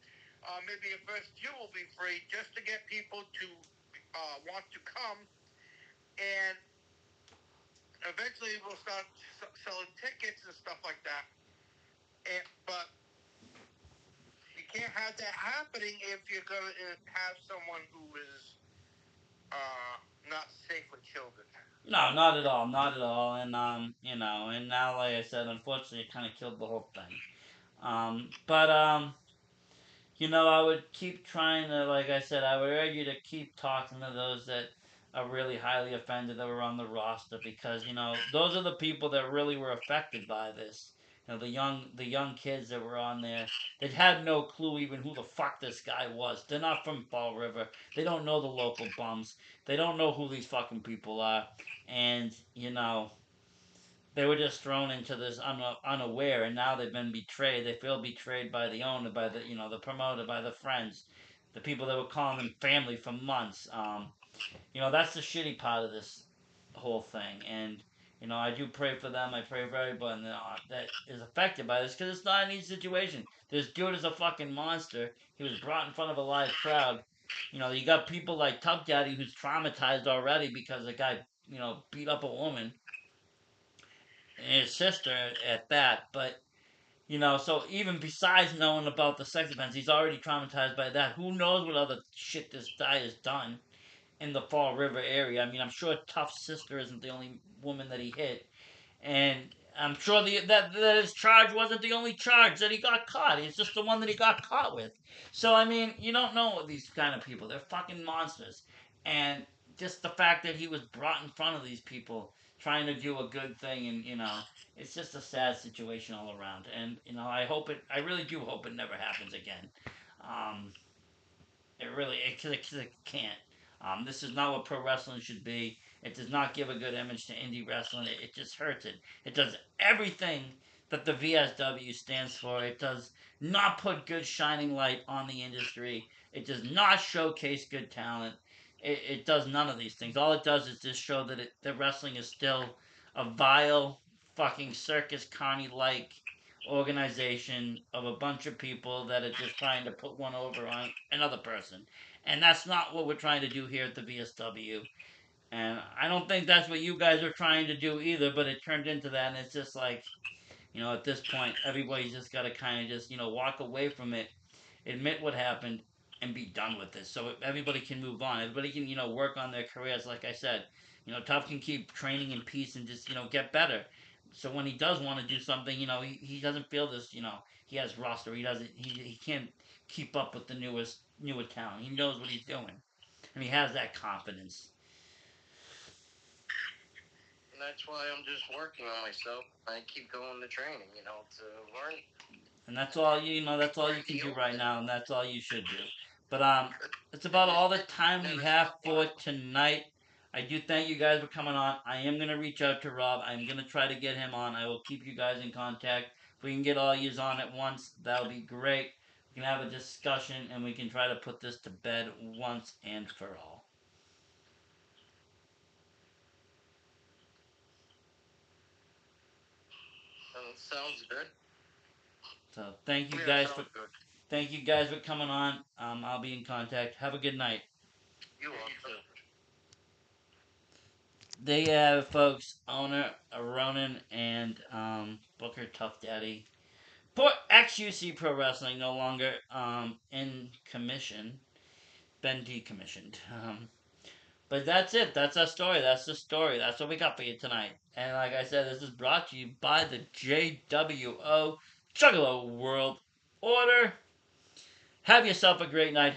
Maybe a first few will be free just to get people to want to come. And eventually we'll start selling tickets and stuff like that. But you can't have that happening if you're going to have someone who is not safe with children. No, not at all, not at all. And and now, like I said, unfortunately, it kind of killed the whole thing. But I would keep trying to, like I said, I would urge you to keep talking to those that are really highly offended that were on the roster because those are the people that really were affected by this. The young kids that were on there that had no clue even who the fuck this guy was. They're not from Fall River. They don't know the local bums. They don't know who these fucking people are, and they were just thrown into this unaware, and now they've been betrayed. They feel betrayed by the owner, by the promoter, by the friends, the people that were calling them family for months. That's the shitty part of this whole thing, and I do pray for them. I pray for everybody that is affected by this because it's not an easy situation. This dude is a fucking monster. He was brought in front of a live crowd. You got people like Tuff Daddy who's traumatized already because a guy beat up a woman and his sister at that. But so even besides knowing about the sex offense, he's already traumatized by that. Who knows what other shit this guy has done in the Fall River area? I mean, I'm sure Tuff's sister isn't the only woman that he hit, and I'm sure that his charge wasn't the only charge that he got caught. It's just the one that he got caught with. So I mean, you don't know these kind of people. They're fucking monsters, and just the fact that he was brought in front of these people trying to do a good thing, and it's just a sad situation all around. And I really do hope it never happens again. Um, it can't. This is not what pro wrestling should be. It does not give a good image to indie wrestling. It just hurts it. It does everything that the VSW stands for. It does not put good shining light on the industry. It does not showcase good talent. It does none of these things. All it does is just show that wrestling is still a vile, fucking circus carny like organization of a bunch of people that are just trying to put one over on another person. And that's not what we're trying to do here at the VSW. And I don't think that's what you guys are trying to do either, but it turned into that. And it's just like, at this point, everybody's just got to kind of just, walk away from it, admit what happened, and be done with this. So everybody can move on. Everybody can, work on their careers. Like I said, Tuff can keep training in peace and just, get better. So when he does want to do something, he doesn't feel this, he has roster. He can't keep up with the newer talent. He knows what he's doing, and he has that confidence. And that's why I'm just working on myself. I keep going to training, to learn. And that's all that's all you Learn can the do old right thing. now, and that's all you should do. But it's And about just all the time we never have stop for learning. tonight. I do thank you guys for coming on. I am gonna reach out to Rob. I'm gonna try to get him on. I will keep you guys in contact. If we can get all yous on at once, that'll be great. We can have a discussion and we can try to put this to bed once and for all. Sounds good. So thank you Yeah, guys for sounds good. coming on. I'll be in contact. Have a good night. You also. There you have it, folks. Owner Ronan and Booker Tough Daddy. XUC Pro Wrestling no longer in commission, been decommissioned. But that's it. That's our story. That's the story. That's what we got for you tonight. And like I said, this is brought to you by the JWO Juggalo World Order. Have yourself a great night.